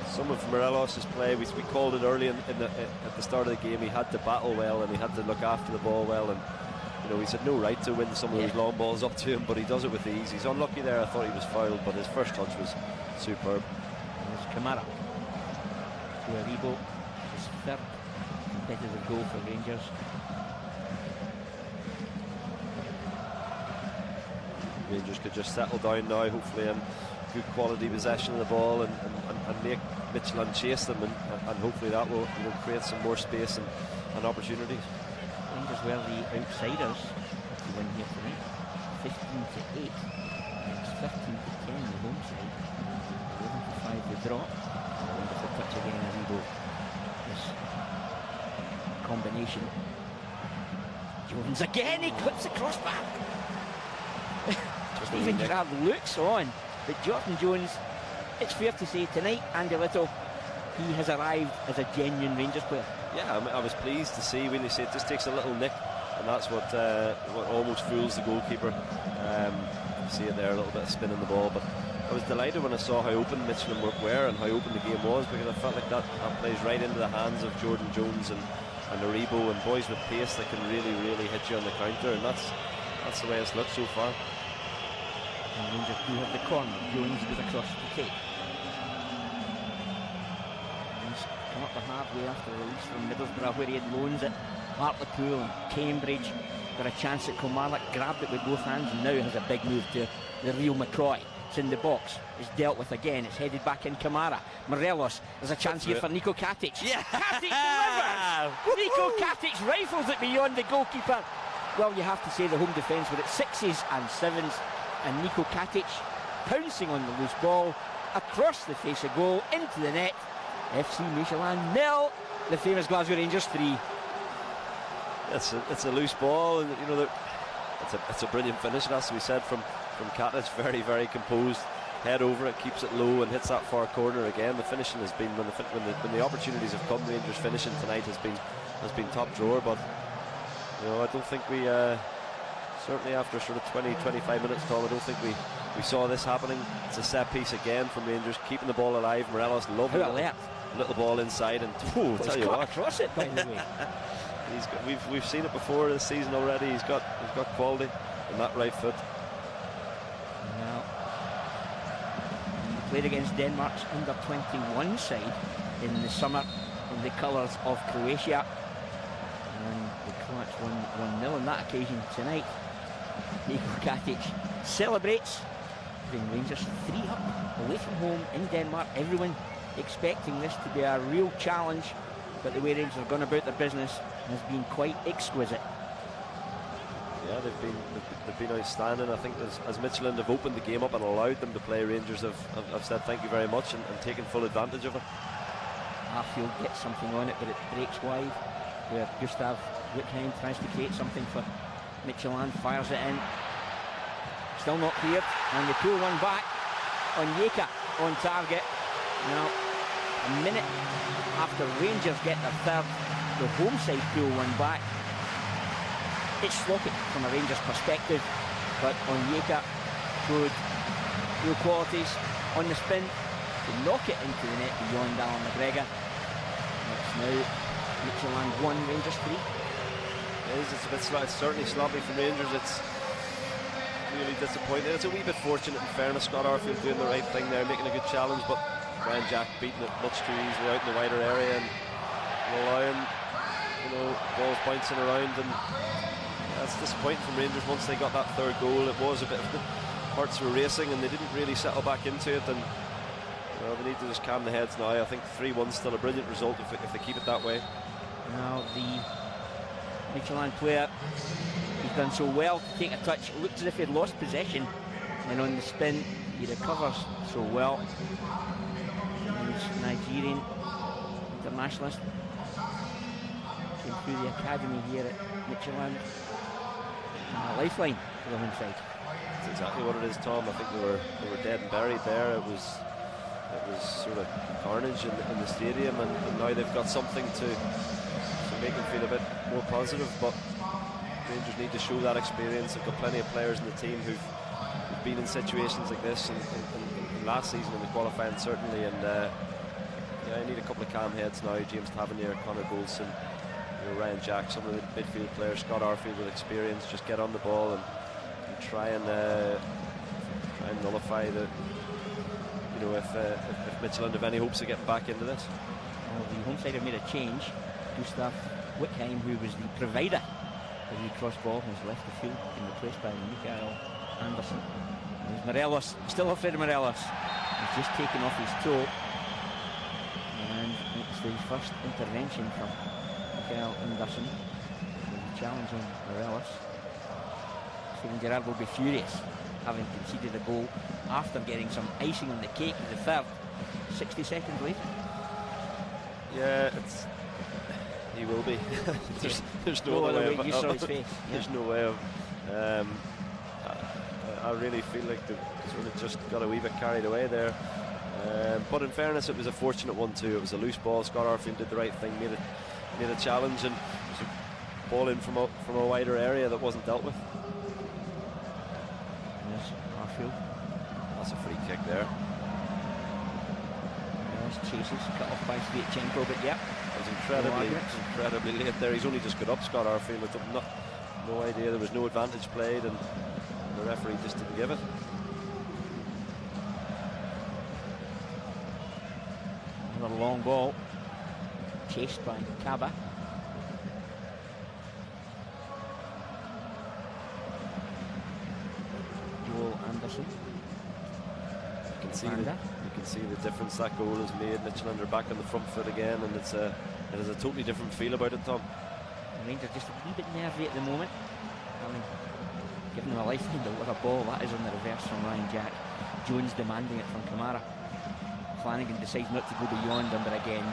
B: Some of Morelos' play, we called it early at the start of the game. He had to battle well and he had to look after the ball well, and you know, he's had no right to win some of those long balls up to him, but he does it with ease. He's unlucky there. I thought he was fouled, but his first touch was superb.
A: There's Kamara. Joe Aribo, his third competitive goal for Rangers.
B: Rangers could just settle down now, hopefully, and good quality possession of the ball, and make Midtjylland chase them, and hopefully that will, you know, create some more space and opportunities.
A: Rangers were the outsiders to win here tonight, 15-8. It's 15-10 the home side, 11-5 the draw. Wonderful touch again, Aribo. This combination. Jones again, he clips the crossbar. Stephen Gerrard looks on, but Jordan Jones, it's fair to say tonight, Andy Little, he has arrived as a genuine Rangers player.
B: Yeah, I was pleased to see when they say it just takes a little nick, and that's what almost fools the goalkeeper. You see it there, a little bit of spin in the ball, but I was delighted when I saw how open Midtjylland were and how open the game was, because I felt like that plays right into the hands of Jordan Jones and Aribo, and boys with pace that can really, really hit you on the counter, and that's the way it's looked so far.
A: And Rangers do have the corner. Jones goes across to take. He's come up the halfway after the release from Middlesbrough, where he had loans at Hartlepool and Cambridge. Got a chance at Kilmarnock, grabbed it with both hands, and now has a big move to the real McCroy. It's in the box. It's dealt with again. It's headed back in Kamara. Morelos. There's a chance here for Nico Katic.
B: Yeah.
A: Katic delivers! Nico Katic rifles it beyond the goalkeeper. Well, you have to say the home defence were at 6s and 7s. And Nico Katic pouncing on the loose ball across the face of goal into the net. FC Midtjylland 0, the famous Glasgow Rangers 3.
B: It's a loose ball, and you know it's a brilliant finish. It has to be said from Katic. Very, very composed. Head over it, keeps it low, and hits that far corner again. The finishing has been when the opportunities have come. Rangers finishing tonight has been top drawer, but you know, I don't think we. Certainly after sort of 20-25 minutes, Tom, I don't think we saw this happening. It's a set piece again from Rangers, keeping the ball alive. Morelos, lovely little ball inside, and tell you what,
A: across it, by the way.
B: We've seen it before this season already. He's got quality in that right foot.
A: Well, he played against Denmark's under-21 side in the summer in the colours of Croatia, and the Croats won 1-0 on that occasion tonight. Nico Katic celebrates, putting Rangers 3 up away from home in Denmark. Everyone expecting this to be a real challenge but the way Rangers have gone about their business has been quite exquisite.
B: Yeah, they've been outstanding. I think as Midtjylland have opened the game up and allowed them to play, Rangers have said thank you very much and taken full advantage of it.
A: Arfield gets something on it, but it breaks wide, where Gustav Wickheim tries to create something for Midtjylland, fires it in. Still not cleared, and they pull one back on Yeka on target. Now, a minute after Rangers get their third, the home side pull one back. It's sloppy from a Rangers perspective, but on Yeka showed real qualities on the spin to knock it into the net beyond Alan McGregor. It's now Midtjylland 1, Rangers 3.
B: It's a bit it's certainly sloppy from Rangers. It's really disappointing. It's a wee bit fortunate, in fairness. Scott Arfield doing the right thing there, making a good challenge, but Ryan Jack beating it much too easily out in the wider area and allowing, balls bouncing around, and that's disappointing from Rangers. Once they got that third goal, it was a bit of the hearts were racing and they didn't really settle back into it, and they need to just calm the heads now. I think 3-1 still a brilliant result if they keep it that way.
A: Now the Midtjylland player, he's done so well to take a touch. It looked as if he'd lost possession, and on the spin he recovers so well. He's Nigerian internationalist, came through the academy here at Midtjylland. A lifeline for the home side.
B: That's exactly what it is, Tom. I think they were dead and buried there. It was sort of carnage in the stadium, and now they've got something to make them feel a bit more positive. But Rangers need to show that experience. They've got plenty of players in the team who've been in situations like this in last season in the qualifying certainly, and I need a couple of calm heads now. James Tavernier, Connor Goldson, Ryan Jack, some of the midfield players, Scott Arfield with experience, just get on the ball and try and nullify the, if Midtjylland have any hopes of getting back into this.
A: Well, the home side have made a change. Gustav Wickheim, who was the provider of the cross ball, has left the field, been replaced by Mikael Andersson. There's Morelos, still afraid of Morelos. He's just taken off his toe, and it's the first intervention from Mikael Andersson. The challenge on Morelos. Steven Gerrard will be furious, having conceded a goal after getting some icing on the cake in the third. 60 seconds later.
B: Yeah, he will be. there's no other way.
A: You saw his face.
B: There's no way of. I really feel like they sort of just got a wee bit carried away there. But in fairness, it was a fortunate one too. It was a loose ball. Scott Arfield did the right thing, made a challenge, and it was a ball in from a wider area that wasn't dealt with.
A: Yes, Arfield.
B: That's a free kick there.
A: Yes, chases, cut off by Sviatchenko, but yeah.
B: It was incredibly late there. He's only just got up, Scott Arfield, with no idea. There was no advantage played, and the referee just didn't give it.
A: Another long ball, chased by Kaba. Joel Anderson.
B: You can see the difference that goal has made. Midtjylland are back on the front foot again, and it has a totally different feel about it, Tom.
A: Rangers just a wee bit nervy at the moment, having given them a lifeline. What a ball that is on the reverse from Ryan Jack. Jones demanding it from Kamara. Flanagan decides not to go beyond under again.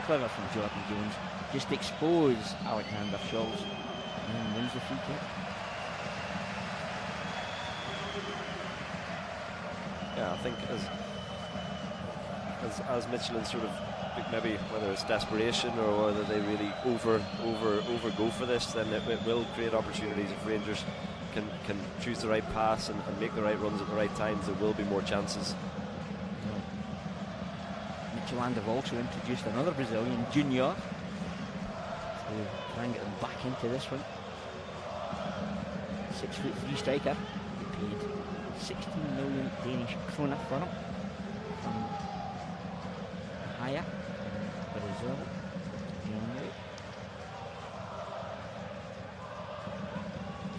A: Clever from Jordan Jones. Just expose Alexander Scholz and wins the free kick.
B: Yeah, I think as Midtjylland sort of, maybe whether it's desperation or whether they really over go for this, then it will create opportunities. If Rangers can choose the right pass and make the right runs at the right times, there will be more chances.
A: Midtjylland have also introduced another Brazilian, Junior, to try and get them back into this one. 6'3" striker. They paid 16 million Danish krona for him from Haya, Brazil. He's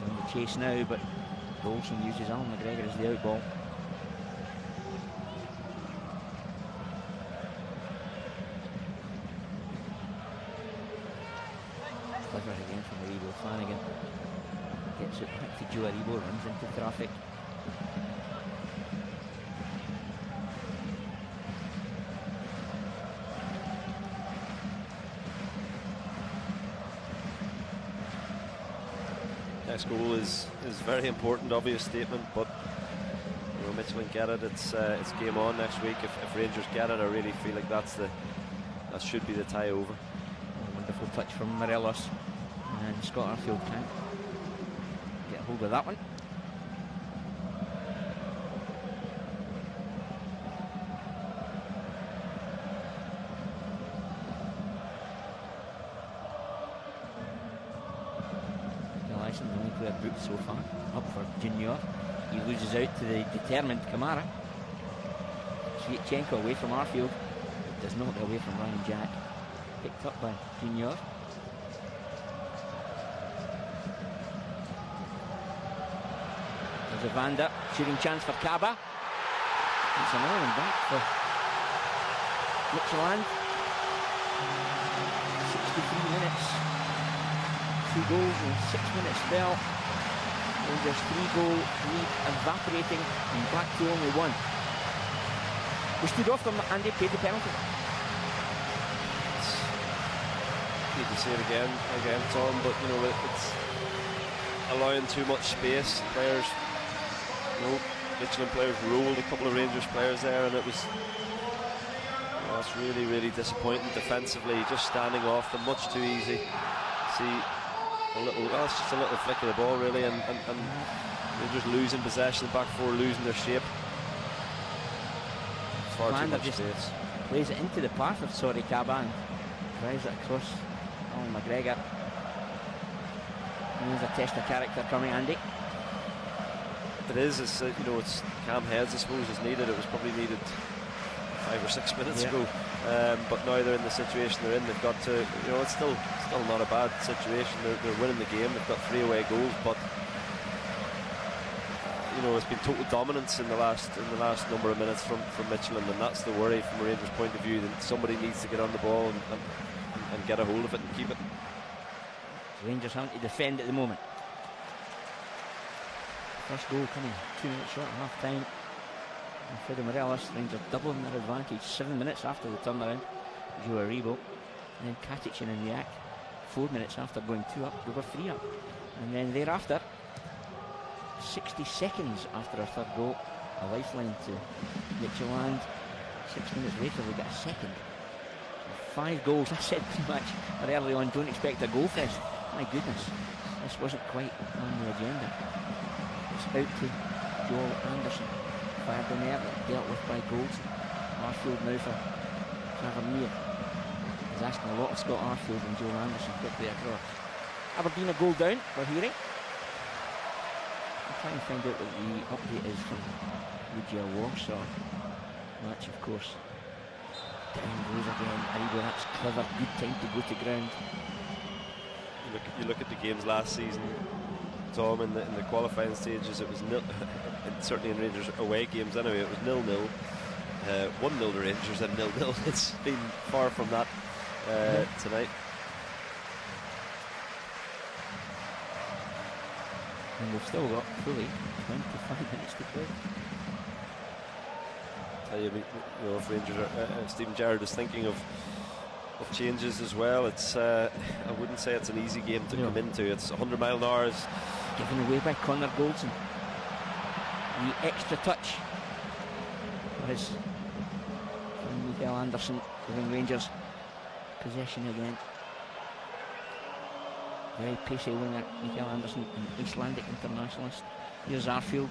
A: on the chase now, but Olsen uses Alan McGregor as the out ball. Flanagan gets it back to Joe Aribo, runs into traffic.
B: Next goal is very important, obvious statement, but you know, Midtjylland get it. It's game on next week. If Rangers get it, I really feel like that should be the tie over.
A: Oh, wonderful touch from Morelos, and Scott Arfield can't get hold of that one. The only player booked so far, up for Junior. He loses out to the determined Kamara. Sviatchenko away from Arfield. It does not get away from Ryan Jack. Picked up by Junior. There's Evander, shooting chance for Kaba. It's another one back for Midtjylland. 63 minutes. 2 goals in a 6-minute spell. Rangers 3-goal lead evaporating and back to only 1. We stood off them, Andy, paid the penalty.
B: Need to say it again, Tom, but you know it's allowing too much space. Players, you know, Midtjylland players rolled a couple of Rangers players there, and it was, you know, it's really, really disappointing defensively. Just standing off them much too easy. See. It's just a little flick of the ball, really, and they're just losing possession. The back four losing their shape. Far too much space.
A: Plays it into the path of Sorry Kaba and drives it across Alan McGregor. And there's a test of character coming, Andy.
B: It is. It's you know, it's calm heads, I suppose, is needed. It was probably needed 5 or 6 minutes ago. But now they're in the situation they're in. They've got to, you know, it's still not a bad situation. They're winning the game. They've got 3 away goals, but you know, it's been total dominance in the last number of minutes from Midtjylland, and that's the worry from a Rangers point of view. That somebody needs to get on the ball and get a hold of it and keep it.
A: Rangers having to defend at the moment. First goal coming 2 minutes short of half time. Fredo Morelos, Rangers doubling their advantage 7 minutes after the turnaround. Joe Aribo, and then Katic in the act 4 minutes after going 2 up, they were 3 up, and then thereafter 60 seconds after a third goal, a lifeline to Midtjylland. 6 minutes later they get a second. So 5 goals. I said pretty much early on, don't expect a goal fest. My goodness, this wasn't quite on the agenda. It's out to Joel Anderson. Fired in there, dealt with by Goldson. Arfield now for Tavernier. He's asking a lot of Scott Arfield and Joel Anderson quickly across. Aberdeen a goal down, we're hearing. I'll try and find out what the update is from Lugia Warsaw match, of course. Down goes again. Aribo, that's clever, good time to go to ground.
B: You look at the games last season, Tom, in the qualifying stages, it was nil. Certainly in Rangers away games anyway, it was 0-0. 1-0 to Rangers and 0-0. It's been far from that tonight.
A: And we've still got fully 25 minutes to play.
B: Tell you know, if Rangers are, Stephen Gerrard is thinking of changes as well. It's I wouldn't say it's an easy game to come into. It's 100 mile an hour.
A: Given away by Connor Goldson. The extra touch was from Mikael Anderson, giving Rangers possession again. Very pacey winger, Mikael Anderson, an Icelandic internationalist. Here's Arfield,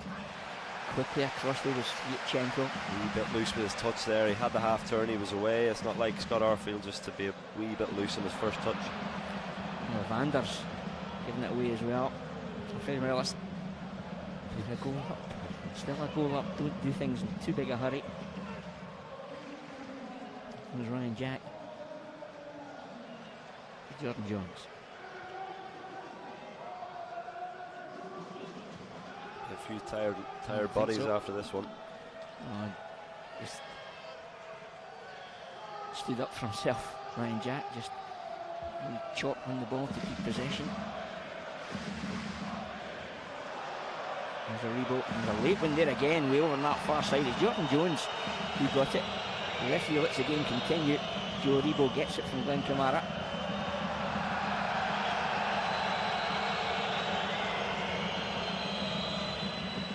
A: quickly across there was Sviatchenko.
B: A wee bit loose with his touch there. He had the half turn, he was away. It's not like Scott Arfield just to be a wee bit loose in his first touch.
A: Well, Vanders giving it away as well. Fredo Morelos, a goal up. Still a goal up, don't do things in too big a hurry. There's Ryan Jack. Jordan Jones.
B: A few tired bodies after this one.
A: Just stood up for himself, Ryan Jack. Just chopped on the ball to keep possession. There's a reboot, and a late one there again, way over on that far side. It's Jordan Jones who got it. The referee lets the game continue. Joe Rebo gets it from Glenn Kamara.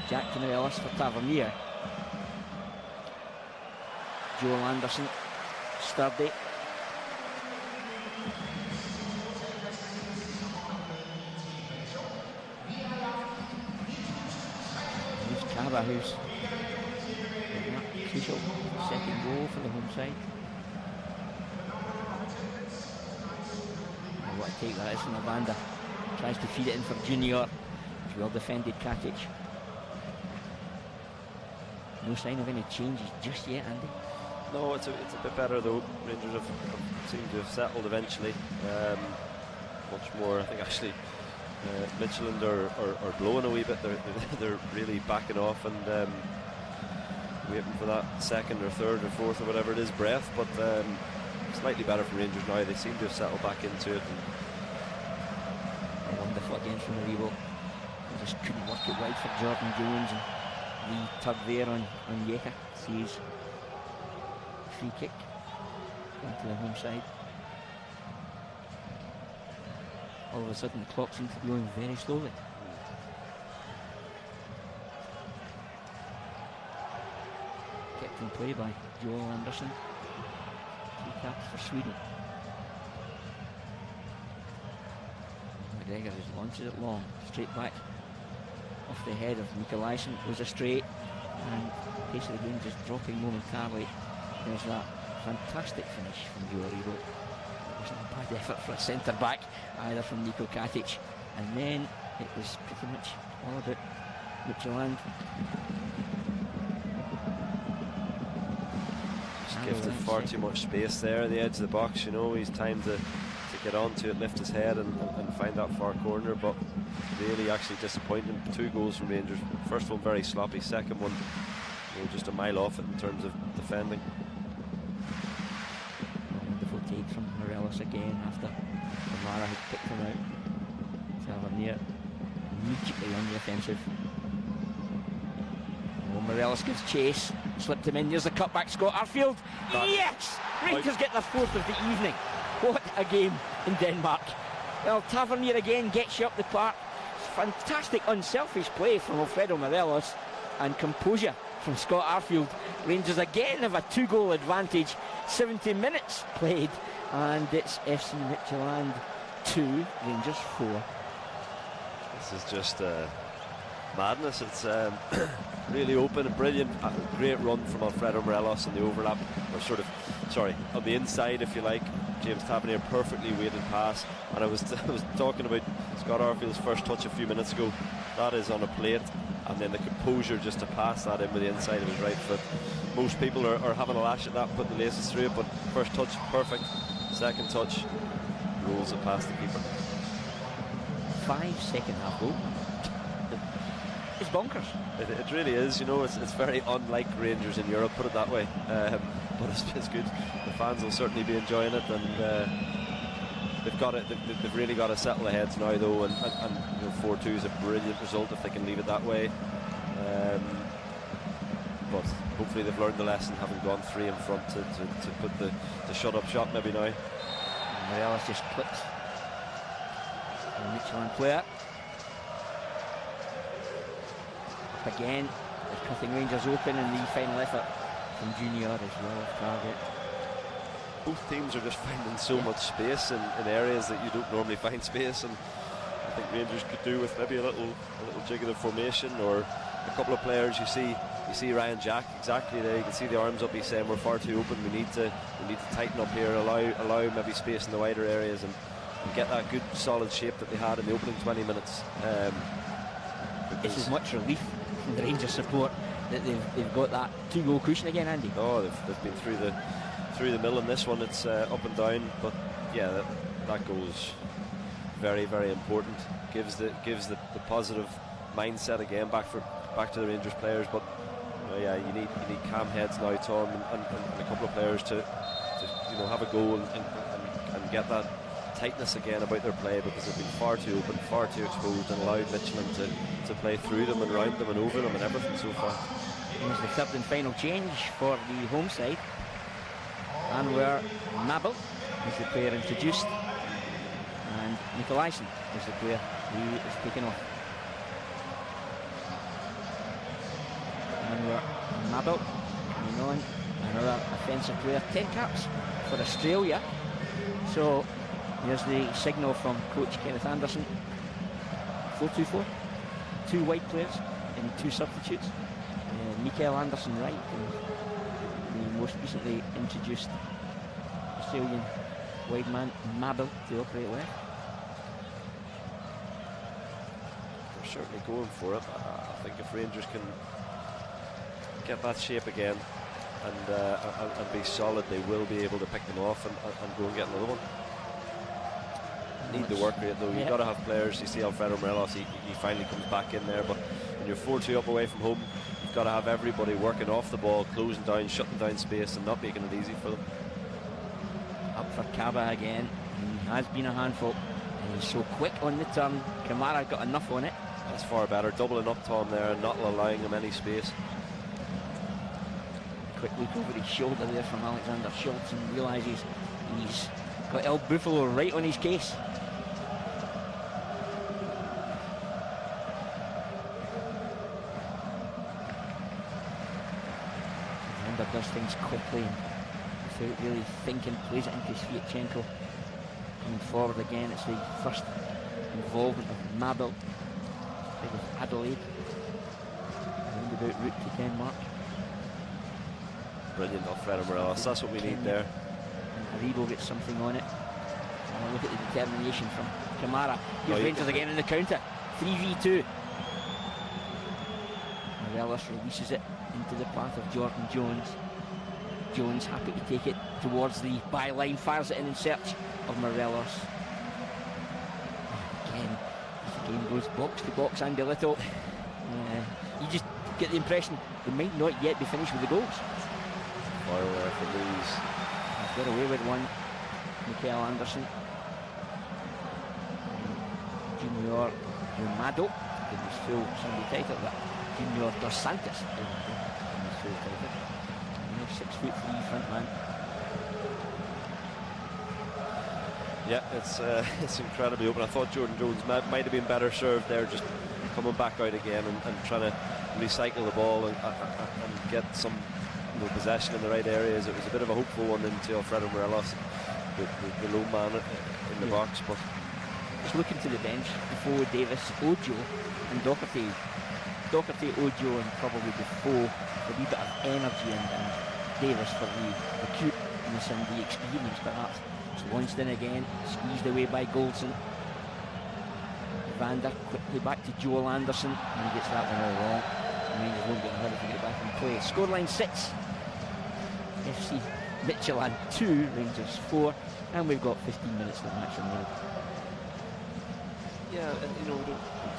A: Jack Canellis for Tavernier. Joel Anderson, sturdy. Here's Cava, who's crucial second goal for the home side. Oh, what a take that is from Avanda. Tries to feed it in for Junior. It's well defended, Katic. No sign of any changes just yet, Andy.
B: No, it's a bit better though. Rangers have seemed to have settled eventually. Much more, I think actually Midtjylland are blowing a wee bit. They're really backing off and waiting for that second or third or fourth or whatever it is breath. But slightly better for Rangers now. They seem to have settled back into it.
A: A wonderful against from the Revo. They just couldn't work it wide for Jordan Jones, and the tug there on Yeka sees free kick into the home side. All of a sudden the clock seems to be going very slowly. Kept in play by Joel Anderson. 3 caps for Sweden. McGregor just launches it long, straight back off the head of Nikolaisen. Goes astray, and pace of the game just dropping momentarily. There's that fantastic finish from Joe Rebo. It wasn't a bad effort for a centre back either from Niko Katic, and then it was pretty much all about Midtjylland.
B: Just gifted far too much space there at the edge of the box. You know, he's time to get onto it, lift his head and find that far corner, but really actually disappointing. 2 goals from Rangers. First one very sloppy, second one just a mile off it in terms of defending.
A: Wonderful take from Morelos again after Kamara had picked him out. Tavernier immediately on the offensive. Well, Morelos gives chase, slipped him in. There's the cutback, Scott Arfield. Yes! Rangers get their 4th of the evening. What a game in Denmark. Well, Tavernier again gets you up the park. Fantastic unselfish play from Alfredo Morelos, and composure from Scott Arfield. Rangers again have a 2-goal advantage. 70 minutes played, and it's FC Midtjylland 2, Rangers 4.
B: This is just madness. It's really open and brilliant. Great run from Alfredo Morelos in the overlap, or sort of, sorry, on the inside if you like. James Tavernier perfectly weighted pass, and I was talking about Scott Arfield's first touch a few minutes ago. That is on a plate, and then the composure just to pass that in with the inside of his right foot. Most people are having a lash at that, putting the laces through it, but first touch perfect, second touch rolls it past the keeper.
A: 5 second half goal. It's bonkers.
B: It really is. You know, it's very unlike Rangers in Europe, put it that way. But it's good. The fans will certainly be enjoying it, and they've got it. They've really got to settle their heads now, though. And you know, 4-2 is a brilliant result if they can leave it that way. But hopefully they've learned the lesson, having gone 3 in front to put the shut-up shot maybe now.
A: Morelos just clips the Midtjylland player. Up again, they're cutting Rangers open, and the final effort from Junior as well off target.
B: Both teams are just finding so much space in areas that you don't normally find space, and I think Rangers could do with maybe a little jig of the formation, or a couple of players. You see Ryan Jack exactly there. You can see the arms up. He's saying we're far too open. We need to tighten up here. Allow maybe space in the wider areas and get that good solid shape that they had in the opening 20 minutes.
A: It's as much relief from the Rangers support that they've got that 2-goal cushion again, Andy.
B: Oh, they've been through the mill in this one. It's up and down, but yeah, that goal is very, very important. Gives the positive mindset again back to the Rangers players. But yeah, you need calm heads now, Tom, and a couple of players to have a goal and get that tightness again about their play, because they've been far too open, far too exposed, and allowed Midtjylland to play through them and round them and over them and everything so far.
A: Here's the third and final change for the home side. And where Mabel is the player introduced, and Nicolaisen is the player who is taken off. And where Mabel coming on, another offensive player, 10 caps for Australia. So here's the signal from coach Kenneth Anderson. 4-2-4, 2 wide players and 2 substitutes. Mikael Anderson right, and the most recently introduced Australian wide man Mabel to operate left.
B: They're certainly going for it. I think if Rangers can get that shape again and be solid, they will be able to pick them off and go and get another one. Need the work rate though. You've got to have players. You see Alfredo Morelos, he finally comes back in there, but when you're 4-2 up away from home, you've got to have everybody working off the ball, closing down, shutting down space, and not making it easy for them.
A: Up for Kaba again. He has been a handful, and he's so quick on the turn. Kamara got enough on it.
B: That's far better, doubling up Tom there and not allowing him any space.
A: Quick look over his shoulder there from Alexander Schultz, and realises he's got El Buffalo right on his case. Vander does things quickly and without really thinking, plays it into Sviatchenko. Coming forward again, it's the first involvement of Mabel with Adelaide. Roundabout route to Denmark.
B: Brilliant Alfredo Morelos, that's what we need there.
A: And Aribo gets something on it. And look at the determination from Kamara. Here's Rangers again in the counter. 3v2. Morelos releases it into the path of Jordan Jones. Jones happy to take it towards the byline, fires it in search of Morelos. Again, as the game goes box to box and a little, you just get the impression they might not yet be finished with the goals.
B: Far away from these.
A: Got away with one, Mikael Anderson. Junior Rumado, in his full Sunday title, that Junior Dos Santos in his full title. 6'3" front man.
B: Yeah, it's incredibly open. I thought Jordan Jones might have been better served there, just coming back out again and trying to recycle the ball and get some possession in the right areas. It was a bit of a hopeful one into Alfredo Morelos, the low man in the box. But
A: just looking to the bench before Davis, Ojo and Doherty. Doherty, Ojo, and probably before a wee bit of energy and Davis for the acuteness and the experience, perhaps. It's launched in again, squeezed away by Goldson. Vander quickly back to Joel Anderson, and he gets that one all wrong. Rangers won't get a hurry to get back in play. Scoreline 6. FC Midtjylland 2, Rangers 4, and we've got 15 minutes of the match remaining.
B: Yeah, we don't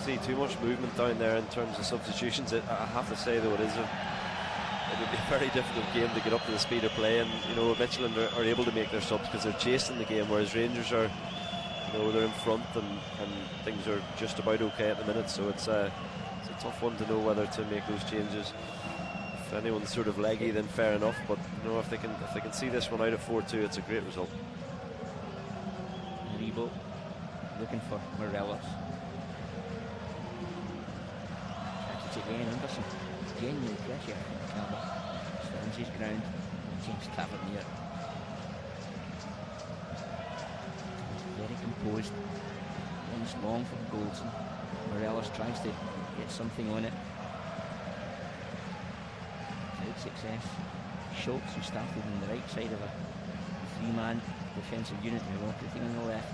B: see too much movement down there in terms of substitutions. I have to say though, it would be a very difficult game to get up to the speed of play, and Midtjylland are able to make their subs because they're chasing the game, whereas Rangers are, they're in front and things are just about okay at the minute. So it's a tough one to know whether to make those changes. If anyone's sort of leggy, then fair enough. But if they can see this one out of 4-2, it's a great result.
A: Rebo looking for Morelos. Catches it again, Anderson. Genuine pressure. Stands his ground. James Tavernier. Very composed. Runs long from Goldson. Morelos tries to get something on it. Without success. Schultz, who started on the right side of a three-man defensive unit, now operating on the left.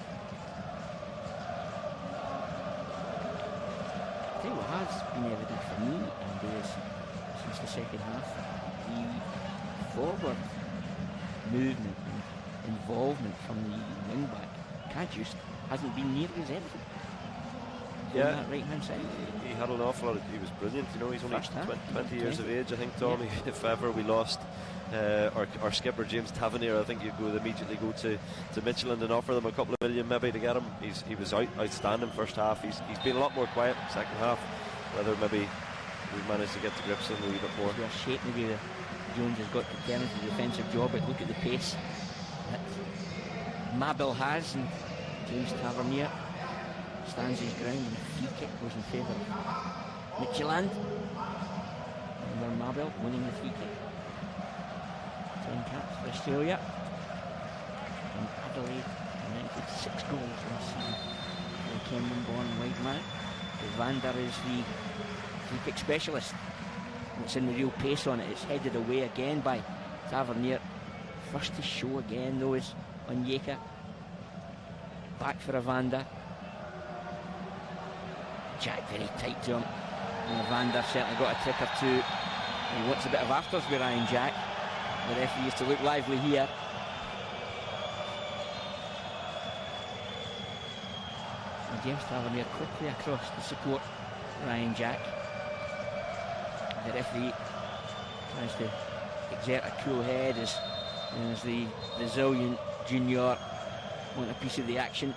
A: I think what has been evident for me and since the second half, the forward movement and involvement from the wing-back Kajust hasn't been nearly as evident. on that right hand side.
B: He had an awful lot. He was brilliant. You know, he's only 20 years of age, I think, Tommy.
A: Yeah.
B: If ever we lost our skipper James Tavernier, I think you'd immediately go to Midtjylland and offer them a couple of million maybe to get him. He was outstanding first half. He's been a lot more quiet second half. Whether maybe we've managed to get to grips with him a wee bit more.
A: We're shaking the way Jones has got to turn into the defensive job, but look at the pace that Mabel has, and James Tavernier stands his ground, and a free kick goes in favour of Midtjylland. And there Mabel winning the free kick. 10 caps for Australia. And Adelaide United 6 goals last season for the Cameron-born wide man. Evander is the free kick specialist. And it's in the real pace on it. It's headed away again by Tavernier. First to show again though is Onyeka. Back for Evander. Jack very tight to him. And Evander certainly got a trick or two. And he wants a bit of afters with Ryan Jack. The referee is to look lively here. And James Tavernier quickly across to support Ryan Jack. The referee tries to exert a cool head as the Brazilian junior want a piece of the action.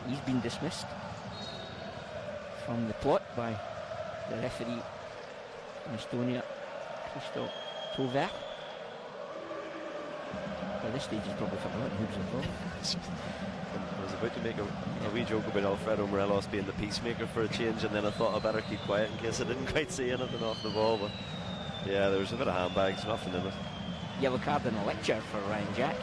A: He's been dismissed from the plot by the referee from Estonia, Christo Tover. By this stage he's probably forgotten who's involved.
B: I was about to make a wee joke about Alfredo Morelos being the peacemaker for a change, and then I thought I better keep quiet in case I didn't quite see anything off the ball. But yeah, there was a bit of handbags, nothing in it.
A: Yellow card and a lecture for Ryan Jack.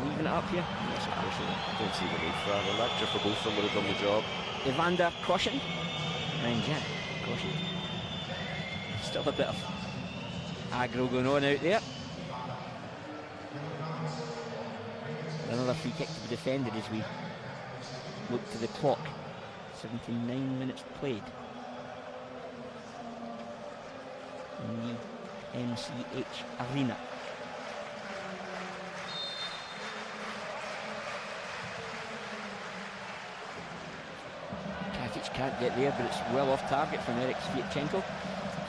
A: Leaving it up here.
B: Yes, of course. I don't see the need for that. A lecture for both of them would have done the job.
A: Evander cautioned. Ryan Jack cautioned. Still a bit of aggro going on out there. Another free kick to be defended as we look to the clock. 79 minutes played in the MCH Arena. Katic can't get there, but it's well off target from Eric Sviatchenko.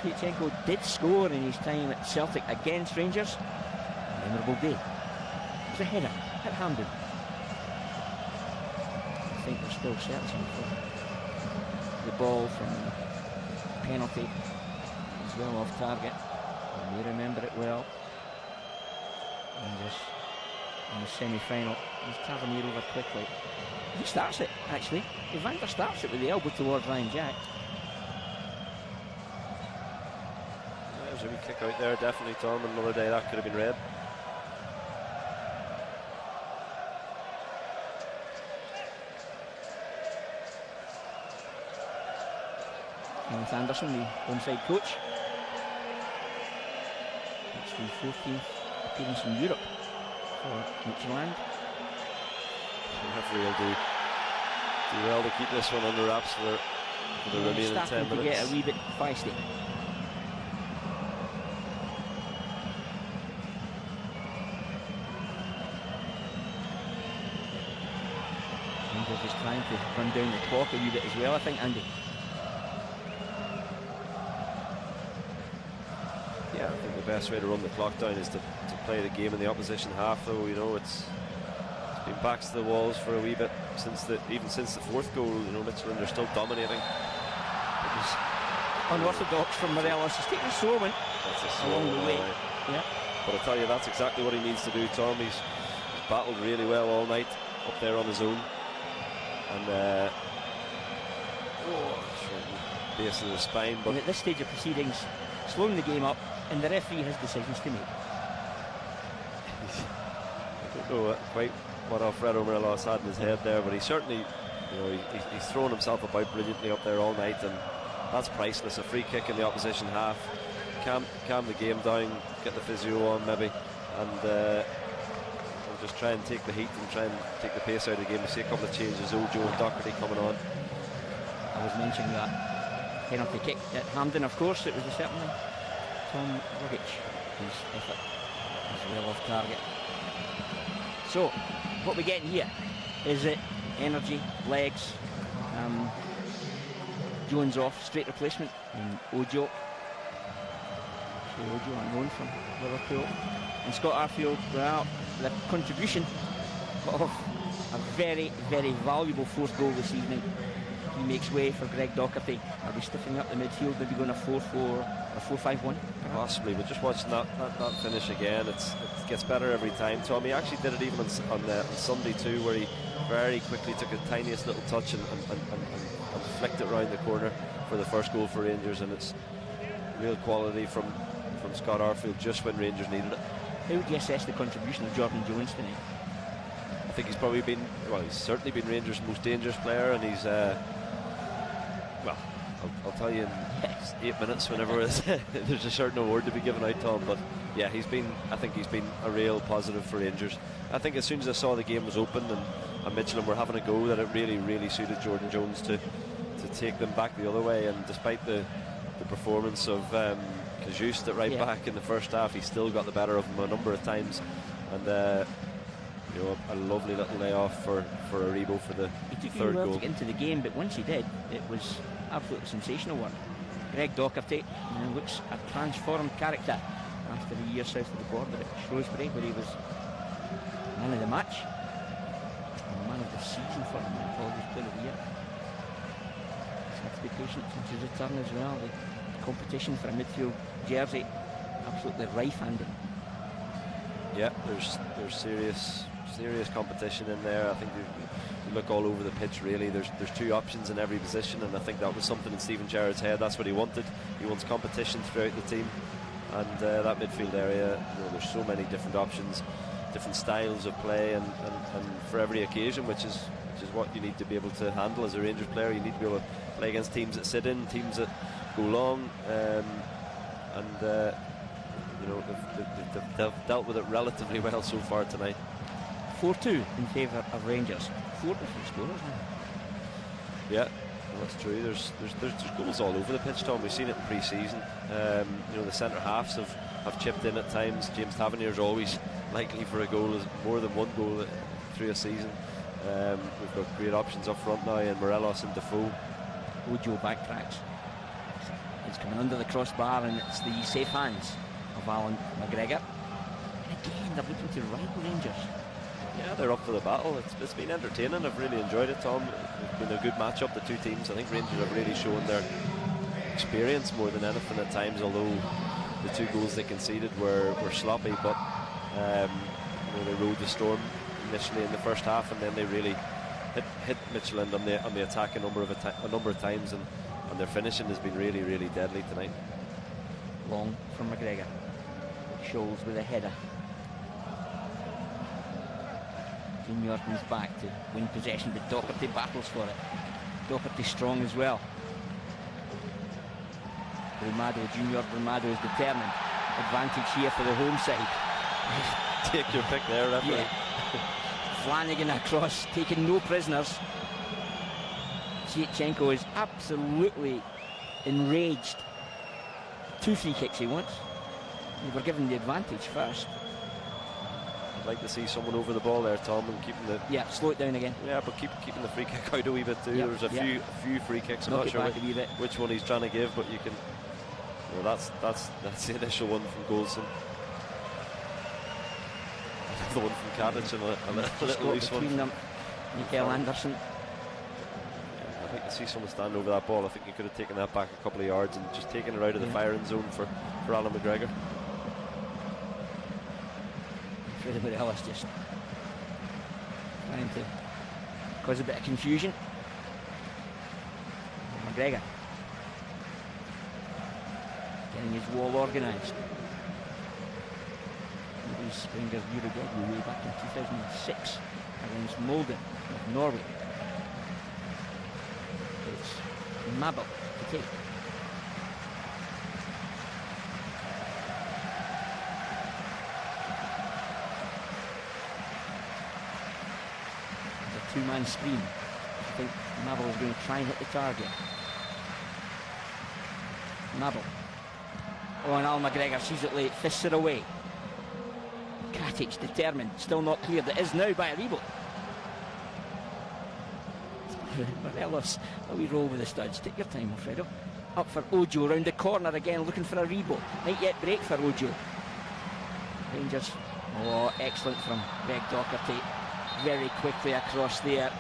A: Sviatchenko did score in his time at Celtic against Rangers. A memorable day. It was a header at Hampden. I think they're still searching for the ball from the penalty. It's well off target. You may remember it well. And in the semi-final, he's Tavernier over quickly. He starts it, actually. Evander starts it with the elbow towards Ryan Jack.
B: There's a wee kick out there, definitely, Tom. Another day that could have been red.
A: Kenneth Anderson, the onside coach. It's the 14th appearance in Europe for Midtjylland.
B: The referee will do well to keep this one under wraps for the remaining 10 minutes.
A: To get a wee bit feisty. Rangers is trying to run down the clock a wee bit as well, I think, Andy.
B: Yeah, I think the best way to run the clock down is to play the game in the opposition half, though. You know, it's been backs to the walls for a wee bit even since the fourth goal. You know, Midtjylland are still dominating.
A: It was unorthodox from Morelos. He's taken a sore one along the way.
B: Right.
A: Yeah.
B: But I tell you, that's exactly what he needs to do, Tom. He's battled really well all night up there on his own, and base of the spine. But
A: at this stage of proceedings, slowing the game up, and the referee has decisions to make.
B: I don't know quite what Alfredo Morelos had in his head there, but he certainly, you know, he's thrown himself about brilliantly up there all night, and that's priceless. A free kick in the opposition half, calm the game down, get the physio on maybe, and just try and take the heat and try and take the pace out of the game. We see a couple of changes, Ojo and Doherty coming on.
A: I was mentioning that penalty kick at Hampden, of course. It was certainly Tom Rogic whose effort was well off target. So what we're getting here is it energy, legs, Jones off, straight replacement in Ojo. Ojo, unknown from Liverpool. And Scott Arfield, well, the contribution of a very, very valuable fourth goal this evening. He makes way for Greg Docherty. Are we stiffening up the midfield, maybe going a 4-4 or 4-5-1?
B: Possibly, but just watching that finish again, it gets better every time. Tom, he actually did it even on Sunday too, where he very quickly took the tiniest little touch and flicked it round the corner for the first goal for Rangers, and it's real quality from Scott Arfield just when Rangers needed it.
A: How would you assess the contribution of Jordan Jones tonight?
B: I think he's probably been, well, he's certainly been Rangers' most dangerous player, and he's, well, I'll tell you in 8 minutes whenever there's a certain award to be given out, Tom. But yeah, I think he's been a real positive for Rangers. I think as soon as I saw the game was open and Midtjylland were having a go, that it really suited Jordan Jones to take them back the other way. And despite the performance of Kajust at right back in the first half, he still got the better of him a number of times. And you know, a lovely little layoff for Aribo for the third goal.
A: He took to get into the game, but once he did, it was absolutely sensational work. Greg Docherty looks a transformed character after a year south of the border at Shrewsbury, where he was man of the match and man of the season for him, and Apologies Player of the Year. He's had to be patient since his return as well. The competition for a midfield jersey absolutely rife-handed.
B: Yeah, there's serious competition in there. I think you look all over the pitch really. There's two options in every position, and I think that was something in Stephen Gerrard's head. That's what he wanted. He wants competition throughout the team, and that midfield area, you know, there's so many different options, different styles of play, and for every occasion, which is what you need to be able to handle as a Rangers player. You need to be able to play against teams that sit in, teams that go long, you know, they've dealt with it relatively well so far tonight.
A: 4-2 in favour of Rangers. 4 different scorers now.
B: Yeah, well, that's true. There's goals all over the pitch, Tom. We've seen it in pre-season. You know, the centre halves have chipped in at times. James Tavernier's always likely for a goal, more than one goal through a season. We've got great options up front now, and Morelos and Defoe.
A: Ojo backtracks. It's coming under the crossbar, and it's the safe hands of Alan McGregor. And again, they're looking to rival Rangers.
B: Yeah, they're up for the battle. It's been entertaining. I've really enjoyed it, Tom. It's been a good match-up, the two teams. I think Rangers have really shown their experience more than anything at times, although the 2 goals they conceded were sloppy, but you know, they rode the storm initially in the first half, and then they really hit Midtjylland on the attack a number of times, and their finishing has been really deadly tonight.
A: Long from McGregor. Scholes with a header. Dean Yorton's back to win possession, but Docherty battles for it. Docherty strong as well. Brumado, Junior Brumado is determined. Advantage here for the home side.
B: Take your pick there, referee.
A: Yeah. Flanagan across, taking no prisoners. Zietchenko is absolutely enraged. 2 free kicks he wants. They were given the advantage first.
B: I'd like to see someone over the ball there, Tom, and keeping the...
A: Yeah, slow it down again.
B: Yeah, but keeping the free kick out a wee bit too.
A: Yep,
B: There's a few free kicks. I'm
A: Knock
B: not sure
A: which
B: one he's trying to give, but you can... Well, that's the initial one from Goldson. The one from Kadic and a little loose one.
A: Between them, Mikael Anderson.
B: Yeah, I'd like to see someone stand over that ball. I think he could have taken that back a couple of yards and just taken it out of the firing zone for Alan McGregor.
A: Freddie Ellis just trying to cause a bit of confusion. McGregor getting his wall organised. It was Springer's Euro debut way back in 2006 against Molde of Norway. It's Mabel to take. There's a 2-man screen. I think Mabel is going to try and hit the target. Mabel. Oh, and Al McGregor sees it late, fists it away. Katic determined, still not cleared. It is now by Aribo. Morelos, a wee roll with the studs. Take your time, Alfredo. Up for Ojo, round the corner again, looking for a reboot. Might yet break for Ojo. Rangers, oh, excellent from Greg Docherty. Very quickly across there.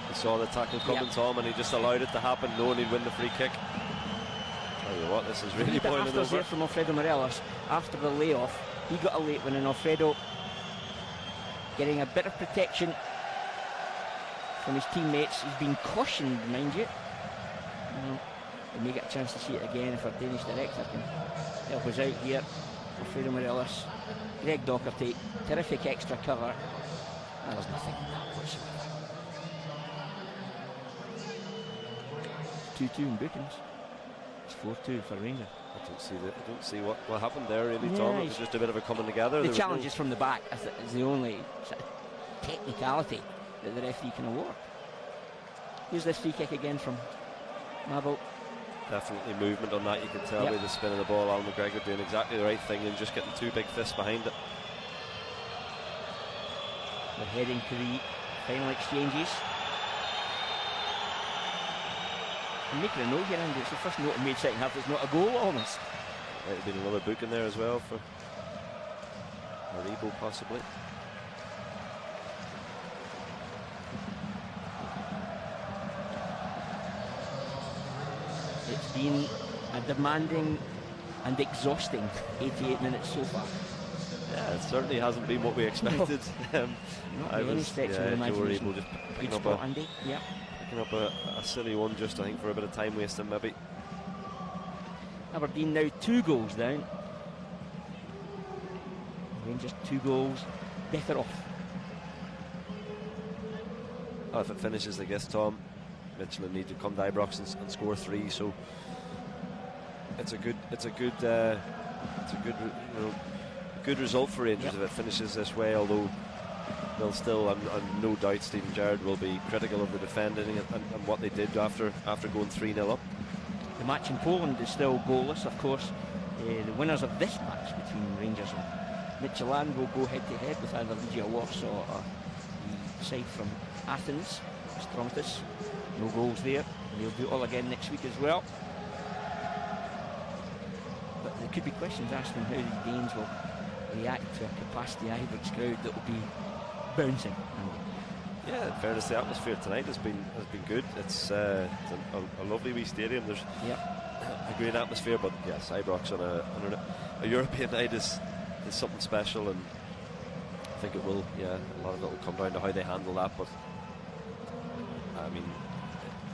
B: He saw the tackle coming, Tom, and he just allowed it to happen, knowing he'd win the free kick. Tell you what, this is really boiling over.
A: There from Alfredo Morelos after the layoff. He got a late one, and Alfredo getting a bit of protection from his teammates. He's been cautioned, mind you. We may get a chance to see it again if our Danish director can help us out here. Alfredo Morelos, Greg Docherty, terrific extra cover. And there's nothing in that whatsoever. 2-2 in bookings. It's 4-2 for Rangers.
B: I don't see what happened there really, Tom. It was just a bit of a coming together.
A: The challenges from the back is the only sort of technicality that the referee can award. Here's this free kick again from Mabel.
B: Definitely movement on that. You can tell with the spin of the ball, Alan McGregor doing exactly the right thing and just getting two big fists behind it.
A: We're heading to the final exchanges. I'm making a note here, Andy. It's the first note I made second half. It's not a goal almost.
B: Might have been another book in there as well for Aribo possibly.
A: It's been a demanding and exhausting 88 minutes so far.
B: Yeah, it certainly hasn't been what we expected.
A: Not by any stretch of the imagination.
B: Just
A: picking up Andy. Yep.
B: Picking up a silly one, just I think for a bit of time wasting maybe.
A: Aberdeen now 2 goals down. Rangers 2 goals better off.
B: Oh, if it finishes, I guess, Tom, Midtjylland need to come to Ibrox and score 3. So it's a good good result for Rangers if it finishes this way. Although they'll still, I'm no doubt, Stephen Gerrard will be critical of the defending and what they did after going 3-0 up.
A: The match in Poland is still goalless, of course. The winners of this match between Rangers and Midtjylland will go head to head with either Legia Warsaw or the side from Athens, Stromtis. No goals there. They'll do it all again next week as well. But there could be questions asked on how the Danes will react to a capacity Ibrox crowd that will be bouncing.
B: Yeah, in fairness, the atmosphere tonight has been good. It's a lovely wee stadium. There's a great atmosphere, but yes, Ibrox on a European night is something special, and I think it will. Yeah, a lot of it will come down to how they handle that. But I mean,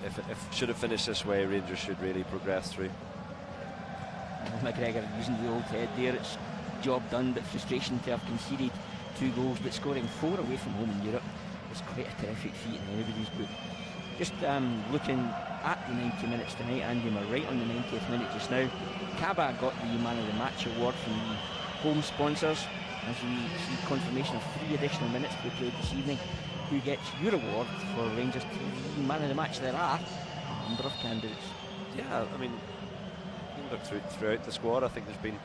B: if should have finished this way, Rangers should really progress through.
A: McGregor using the old head there. It's job done, but frustration to have conceded 2 goals, but scoring 4 away from home in Europe is quite a terrific feat in anybody's book. Just looking at the 90 minutes tonight, Andy, we're right on the 90th minute just now. Kaba got the Man of the Match award from the home sponsors, as we see confirmation of 3 additional minutes to be played this evening. Who gets your award for Rangers TV Man of the Match? There are a number of candidates.
B: Yeah, I mean, look throughout the squad, I think there's been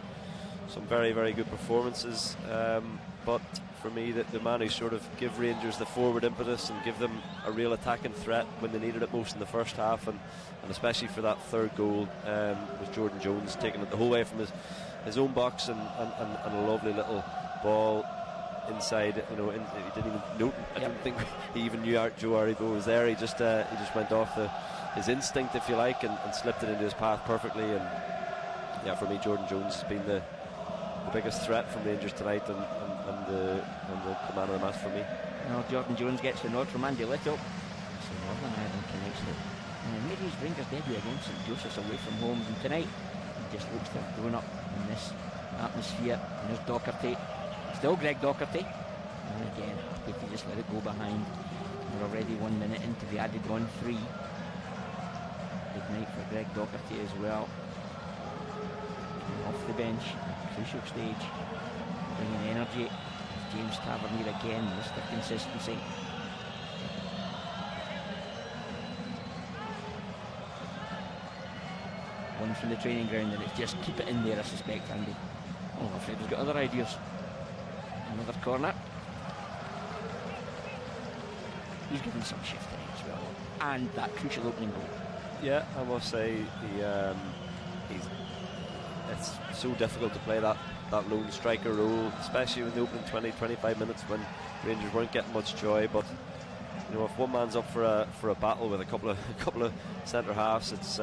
B: some very, very good performances, but for me, the man who sort of give Rangers the forward impetus and give them a real attacking threat when they needed it most in the first half, and especially for that 3rd goal, was Jordan Jones, taking it the whole way from his own box and a lovely little ball inside. He didn't even note. I don't think he even knew Joe Aribo was there. He just went off his instinct, if you like, and slipped it into his path perfectly. And yeah, for me, Jordan Jones has been the biggest threat from Rangers tonight, and the man of the match for me.
A: Well, Jordan Jones gets the nod from Andy Little. It's a Northern Ireland connection. And made his Rangers debut against St Joseph's away from home, and tonight he just looks to have grown up in this atmosphere. And there's Docherty, still Greg Docherty, and again happy to just let it go behind. We're already 1 minute into the added on 3. Good night for Greg Docherty as well. Off the bench, crucial stage, bringing energy. James Tavernier again, Mr. Consistency. One from the training ground, and it's just keep it in there, I suspect, Andy. Oh, Alfredo's got other ideas. Another corner. he's given some shift tonight as well. And that crucial opening goal.
B: Yeah, I must say it's so difficult to play that lone striker role, especially in the opening 20-25 minutes when Rangers weren't getting much joy. But you know, if one man's up for a battle with a couple of centre halves, it's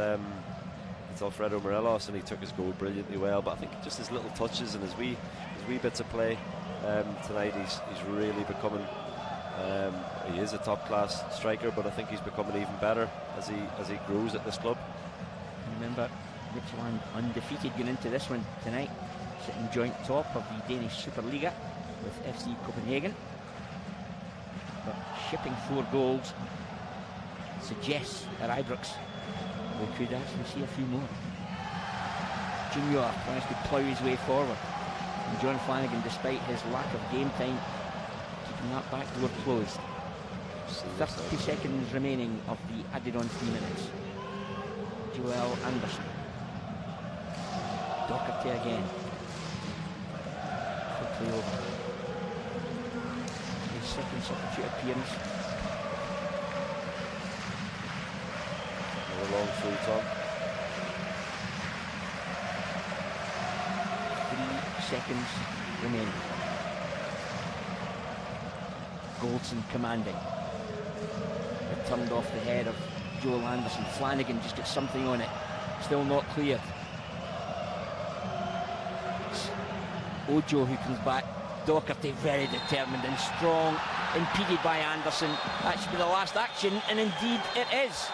B: Alfredo Morelos, and he took his goal brilliantly well. But I think just his little touches and his wee bits of play tonight, he's really becoming. He is a top class striker, but I think he's becoming even better as he grows at this club.
A: Remember, Midtjylland undefeated going into this one tonight, sitting joint top of the Danish Superliga with FC Copenhagen. But shipping 4 goals suggests at Ibrox we could actually see a few more. Junior tries to plough his way forward, and John Flanagan, despite his lack of game time, keeping that back door closed. 30 seconds remaining of the added on 3 minutes. Joel Anderson. Doherty again. Quickly over. His second substitute appearance.
B: Another long through, Tom.
A: 3 seconds remaining. Goldson commanding. It turned off the head of Joel Anderson. Flanagan just gets something on it. Still not cleared. It's Ojo who comes back. Doherty very determined and strong. Impeded by Anderson. That should be the last action, and indeed it is.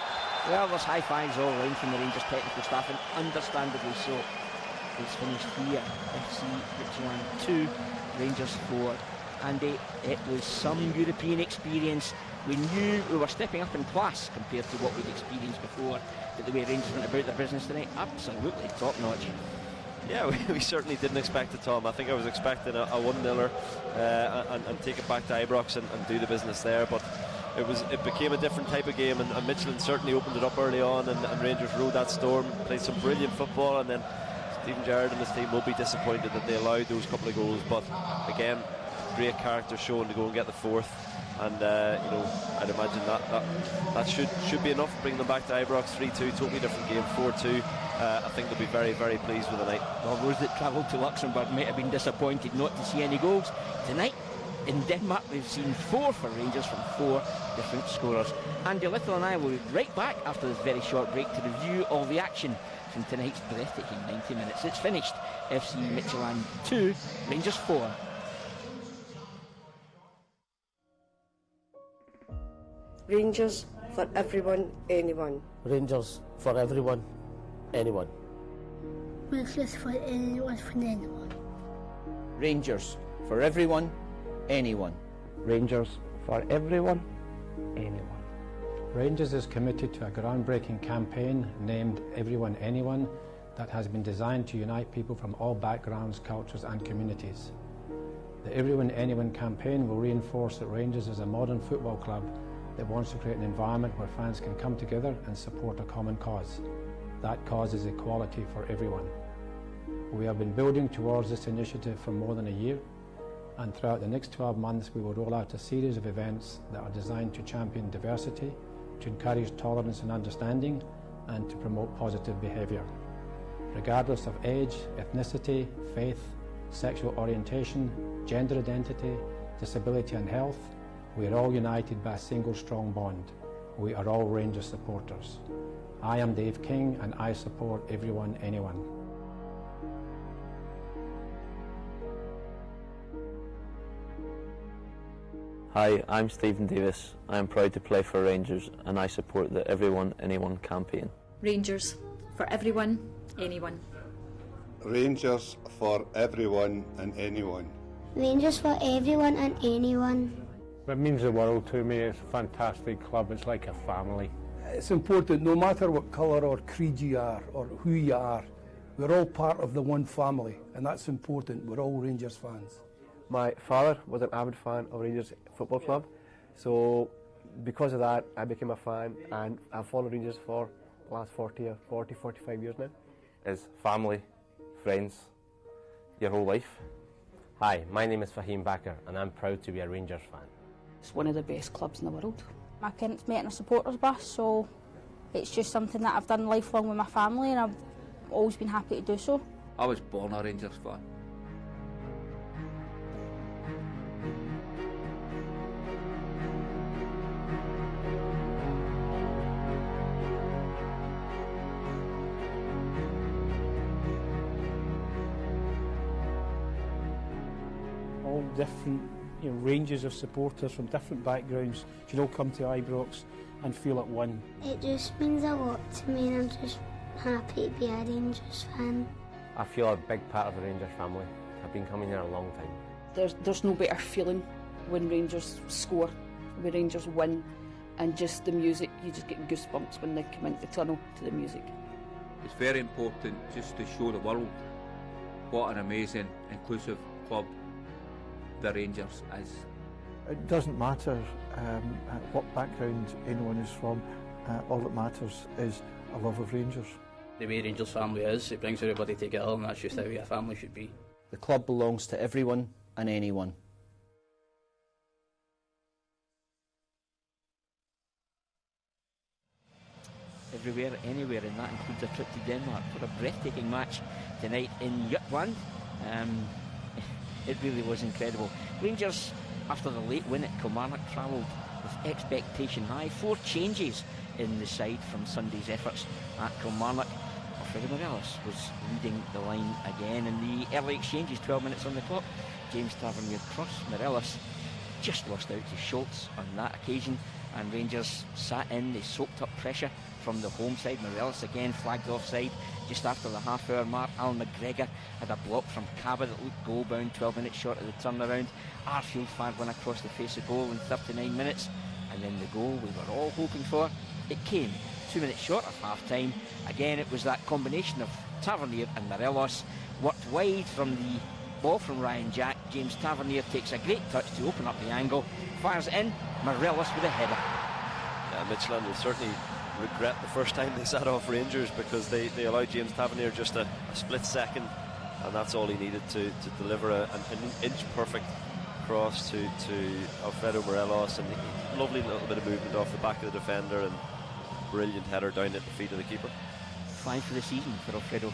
A: Well, there's high fives all around from the Rangers technical staff, and understandably so. It's finished here. FC Midtjylland 2, Rangers 4. Andy, it was some European experience. We knew we were stepping up in class compared to what we'd experienced before, but the way Rangers went about their business tonight, absolutely top notch.
B: Yeah, we certainly didn't expect it, Tom. I think I was expecting a 1-0 and take it back to Ibrox and do the business there, but it became a different type of game, and Midtjylland certainly opened it up early on, and Rangers rode that storm, played some brilliant football, and then Stephen Gerrard and his team will be disappointed that they allowed those couple of goals, but again, great character shown to go and get the 4th. And you know, I'd imagine that should be enough. Bring them back to Ibrox. 3-2, totally different game. 4-2. I think they'll be very, very pleased with the night.
A: Well, those that travelled to Luxembourg might have been disappointed not to see any goals tonight. In Denmark, we've seen 4 for Rangers from 4 different scorers. Andy Little and I will be right back after this very short break to review all the action from tonight's breathtaking 90 minutes. It's finished. FC Midtjylland 2, Rangers 4.
C: Rangers for everyone, anyone.
D: Rangers for everyone, anyone.
E: Rangers for anyone, for anyone.
F: Rangers for everyone, anyone.
G: Rangers for everyone, anyone.
H: Rangers is committed to a groundbreaking campaign named Everyone Anyone that has been designed to unite people from all backgrounds, cultures and communities. The Everyone Anyone campaign will reinforce that Rangers is a modern football club that wants to create an environment where fans can come together and support a common cause. That cause is equality for everyone. We have been building towards this initiative for more than a year, and throughout the next 12 months we will roll out a series of events that are designed to champion diversity, to encourage tolerance and understanding, and to promote positive behaviour. Regardless of age, ethnicity, faith, sexual orientation, gender identity, disability and health, we are all united by a single strong bond. We are all Rangers supporters. I am Dave King and I support Everyone Anyone.
I: Hi, I'm Stephen Davis. I am proud to play for Rangers and I support the Everyone Anyone campaign.
J: Rangers for everyone, anyone.
K: Rangers for everyone and anyone.
E: Rangers for everyone and anyone.
G: It means the world to me. It's a fantastic club. It's like a family.
L: It's important, no matter what colour or creed you are or who you are, we're all part of the one family, and that's important. We're all Rangers fans.
M: My father was an avid fan of Rangers Football Club, so because of that I became a fan, and I've followed Rangers for the last 45 years now.
N: Is family, friends, your whole life.
O: Hi, my name is Fahim Bakr and I'm proud to be a Rangers fan.
P: It's one of the best clubs in the world.
E: My parents met in a supporters bus, so it's just something that I've done lifelong with my family, and I've always been happy to do so.
O: I was born a Rangers fan.
P: All different ranges of supporters from different backgrounds should all come to Ibrox and feel at one.
E: It just means a lot to me, and I'm just happy to be a Rangers fan.
N: I feel a big part of the Rangers family. I've been coming here a long time.
Q: There's no better feeling when Rangers score, when Rangers win, and just the music, you just get goosebumps when they come into the tunnel to the music.
O: It's very important just to show the world what an amazing, inclusive club the Rangers is.
R: It doesn't matter what background anyone is from, all that matters is a love of Rangers.
S: The way Rangers family is, it brings everybody together, and that's just how a family should be.
F: The club belongs to everyone and anyone.
A: Everywhere, anywhere, and that includes a trip to Denmark for a breathtaking match tonight in Midtjylland. It really was incredible. Rangers, after the late win at Kilmarnock, travelled with expectation high. 4 changes in the side from Sunday's efforts at Kilmarnock. Alfredo Morelos was leading the line again in the early exchanges, 12 minutes on the clock. James Tavernier cross. Morelos just lost out to Schultz on that occasion, and Rangers sat in. They soaked up pressure from the home side. Morelos again flagged offside just after the half-hour mark. Alan McGregor had a block from Cabba that looked goal-bound, 12 minutes short of the turnaround. Arfield fired one across the face of goal in 39 minutes, and then the goal we were all hoping for, it came 2 minutes short of half-time. Again, it was that combination of Tavernier and Morelos. Worked wide from the ball from Ryan Jack. James Tavernier takes a great touch to open up the angle, fires it in, Morelos with a header.
B: Yeah, Midtjylland will certainly regret the first time they sat off Rangers, because they allowed James Tavernier just a split second, and that's all he needed to deliver an inch perfect cross to Alfredo Morelos, and a lovely little bit of movement off the back of the defender, and brilliant header down at the feet of the keeper.
A: 5 for the season for Alfredo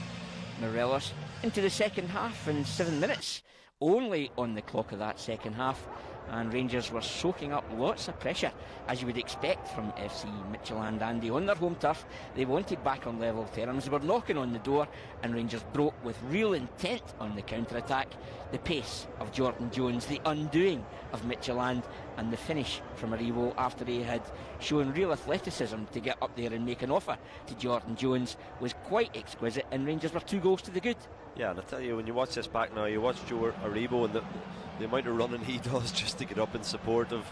A: Morelos. Into the second half, and 7 minutes only on the clock of that second half, and Rangers were soaking up lots of pressure, as you would expect from FC Midtjylland. Andy, on their home turf, they wanted back on level terms. They were knocking on the door, and Rangers broke with real intent on the counter-attack. The pace of Jordan Jones, the undoing of Midtjylland, and the finish from Aribo after he had shown real athleticism to get up there and make an offer to Jordan Jones was quite exquisite, and Rangers were 2 goals to the good.
B: Yeah, and I tell you, when you watch this back now, you watch Joe Aribo and the amount of running he does just to get up in support of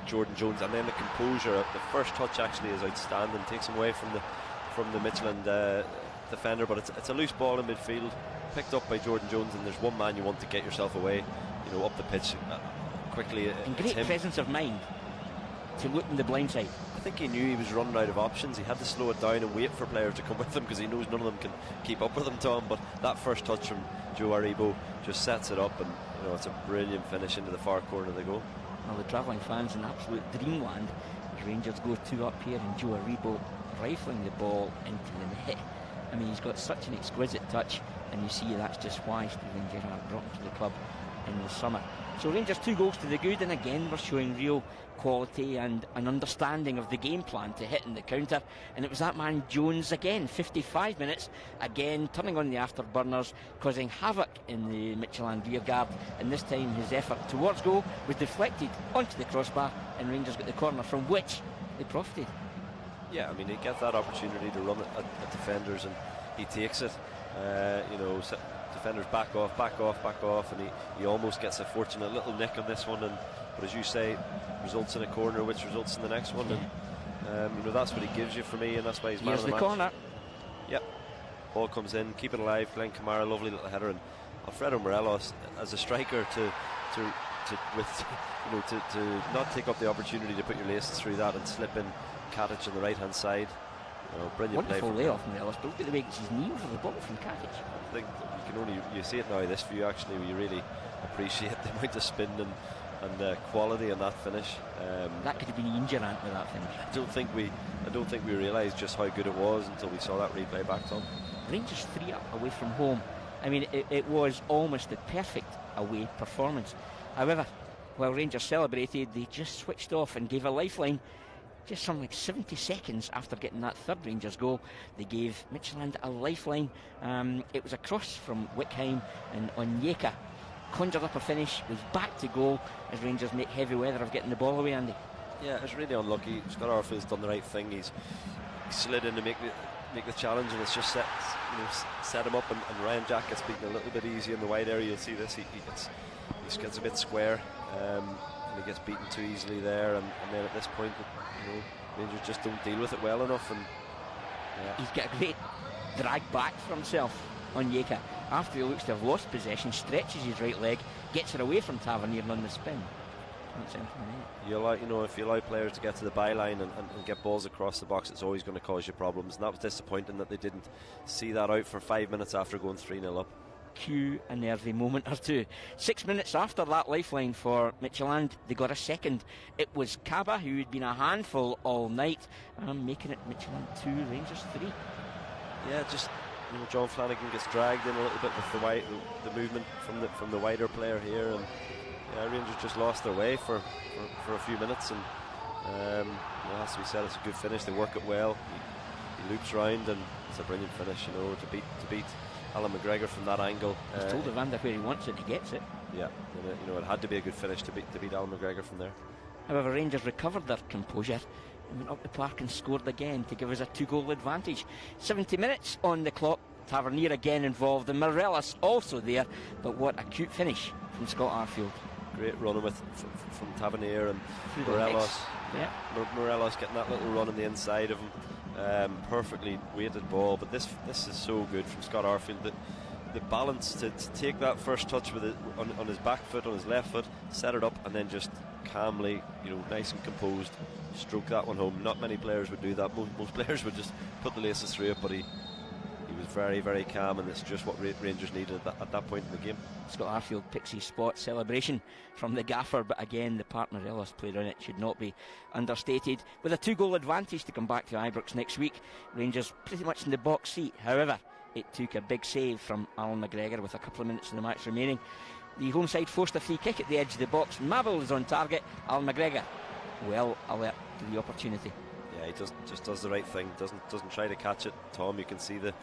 B: Jordan Jones, and then the composure. The first touch actually is outstanding, takes him away from the Midtjylland defender, but it's a loose ball in midfield, picked up by Jordan Jones, and there's one man you want to get yourself away, up the pitch quickly.
A: And great presence of mind to look in the blind side.
B: I think he knew he was running out of options. He had to slow it down and wait for players to come with him, because he knows none of them can keep up with him, Tom. But that first touch from Joe Aribo just sets it up, and it's a brilliant finish into the far corner of the goal.
A: Well, the travelling fans in absolute dreamland as Rangers go 2 up here, and Joe Aribo rifling the ball into the net. I mean, he's got such an exquisite touch, and you see that's just why Steven Gerrard brought him to the club in the summer. So Rangers 2 goals to the good, and again we're showing real quality and an understanding of the game plan to hit in the counter. And it was that man Jones again, 55 minutes, again turning on the afterburners, causing havoc in the Midtjylland rearguard, and this time his effort towards goal was deflected onto the crossbar, and Rangers got the corner from which they profited.
B: Yeah, I mean, he gets that opportunity to run at defenders, and he takes it. Defenders back off, and he almost gets a fortunate little nick on this one, but as you say, results in a corner, which results in the next one, and that's what he gives you for me, and that's why he's man of the match.
A: Corner.
B: Yep, ball comes in, keep it alive. Glenn Kamara, lovely little header, and Alfredo Morelos as a striker to not take up the opportunity to put your laces through that and slip in Katic on the right hand side. Brilliant
A: wonderful
B: play.
A: layoff Morelos, but look at the way he gets his knee over the ball from Katic.
B: I think you see it now, this view actually, where you really appreciate the amount of spin and and quality in that finish.
A: That could have been Ian Durrant with that finish.
B: I don't think we realised just how good it was until we saw that replay back, Tom.
A: Rangers 3 up away from home. I mean, it was almost the perfect away performance. However, while Rangers celebrated, they just switched off and gave a lifeline. Just something like 70 seconds after getting that third Rangers goal, they gave Midtjylland a lifeline. It was a cross from Wickham, and Onyeka conjured up a finish, was back to goal as Rangers make heavy weather of getting the ball away, Andy.
B: Yeah, it was really unlucky. Scott Arfield's done the right thing. He's slid in to make the challenge, and it's just set him up, and Ryan Jack gets beaten a little bit easy in the wide area. You'll see this. He gets a bit square, and he gets beaten too easily there, and then at this point, Rangers just don't deal with it well enough. And
A: he's got a great drag back for himself on Onyeka after he looks to have lost possession, stretches his right leg, gets it away from Tavernier on the spin.
B: If you allow players to get to the byline and get balls across the box, it's always going to cause you problems, and that was disappointing that they didn't see that out for 5 minutes after going 3-0 up.
A: Cue a nervy moment or two. 6 minutes after that lifeline for Midtjylland, they got a second. It was Kaba, who had been a handful all night, making it Midtjylland 2, Rangers 3.
B: Yeah, just John Flanagan gets dragged in a little bit with the movement from the wider player here, and Rangers just lost their way for a few minutes, and it has to be said, it's a good finish. They work it well. He loops round, and it's a brilliant finish. To beat Alan McGregor from that angle.
A: He's told Evander where he wants it, he gets it.
B: Yeah, and it had to be a good finish to beat Alan McGregor from there.
A: However, Rangers recovered their composure and went up the park and scored again to give us a 2-goal advantage. 70 minutes on the clock. Tavernier again involved, and Morelos also there. But what a cute finish from Scott Arfield.
B: Great running from Tavernier and Morelos. Morelos getting that little run on the inside of him. Perfectly weighted ball, but this is so good from Scott Arfield. The balance to take that first touch with on his back foot, on his left foot, set it up, and then just calmly, nice and composed, stroke that one home. Not many players would do that. Most players would just put the laces through it, but he was very, very calm, and it's just what Rangers needed at that point in the game.
A: Scott Arfield picks his spot. Celebration from the gaffer, but again the part Morelos played on it should not be understated. With a 2-goal advantage to come back to Ibrox next week, Rangers pretty much in the box seat. However, it took a big save from Alan McGregor with a couple of minutes in the match remaining. The home side forced a free kick at the edge of the box. Mabel is on target. Alan McGregor well alert to the opportunity.
B: Yeah, he just does the right thing. Doesn't try to catch it. Tom, you can see the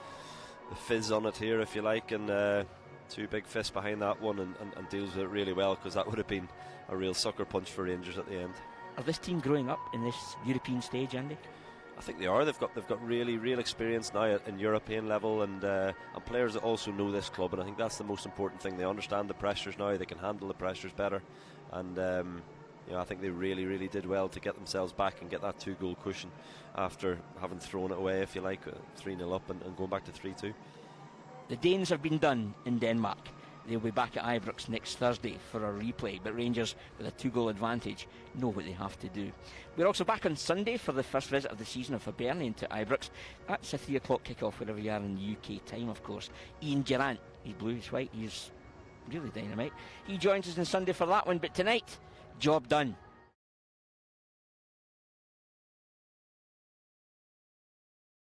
B: fizz on it here, if you like, and 2 big fists behind that one, and deals with it really well, because that would have been a real sucker punch for Rangers at the end.
A: Are this team growing up in this European stage, Andy?
B: I think they are. They've got really real experience now at European level, and players that also know this club, and I think that's the most important thing. They understand the pressures now. They can handle the pressures better, and I think they really did well to get themselves back and get that 2-goal cushion after having thrown it away, if you like, 3-0 up and going back to 3-2.
A: The Danes have been done in Denmark. They'll be back at Ibrox next Thursday for a replay, but Rangers, with a 2-goal advantage, know what they have to do. We're also back on Sunday for the first visit of the season of Hibernian to Ibrox. That's a 3 o'clock kick-off wherever you are in the UK time, of course. Ian Durrant, he's blue, he's white, he's really dynamite. He joins us on Sunday for that one, but tonight, job done.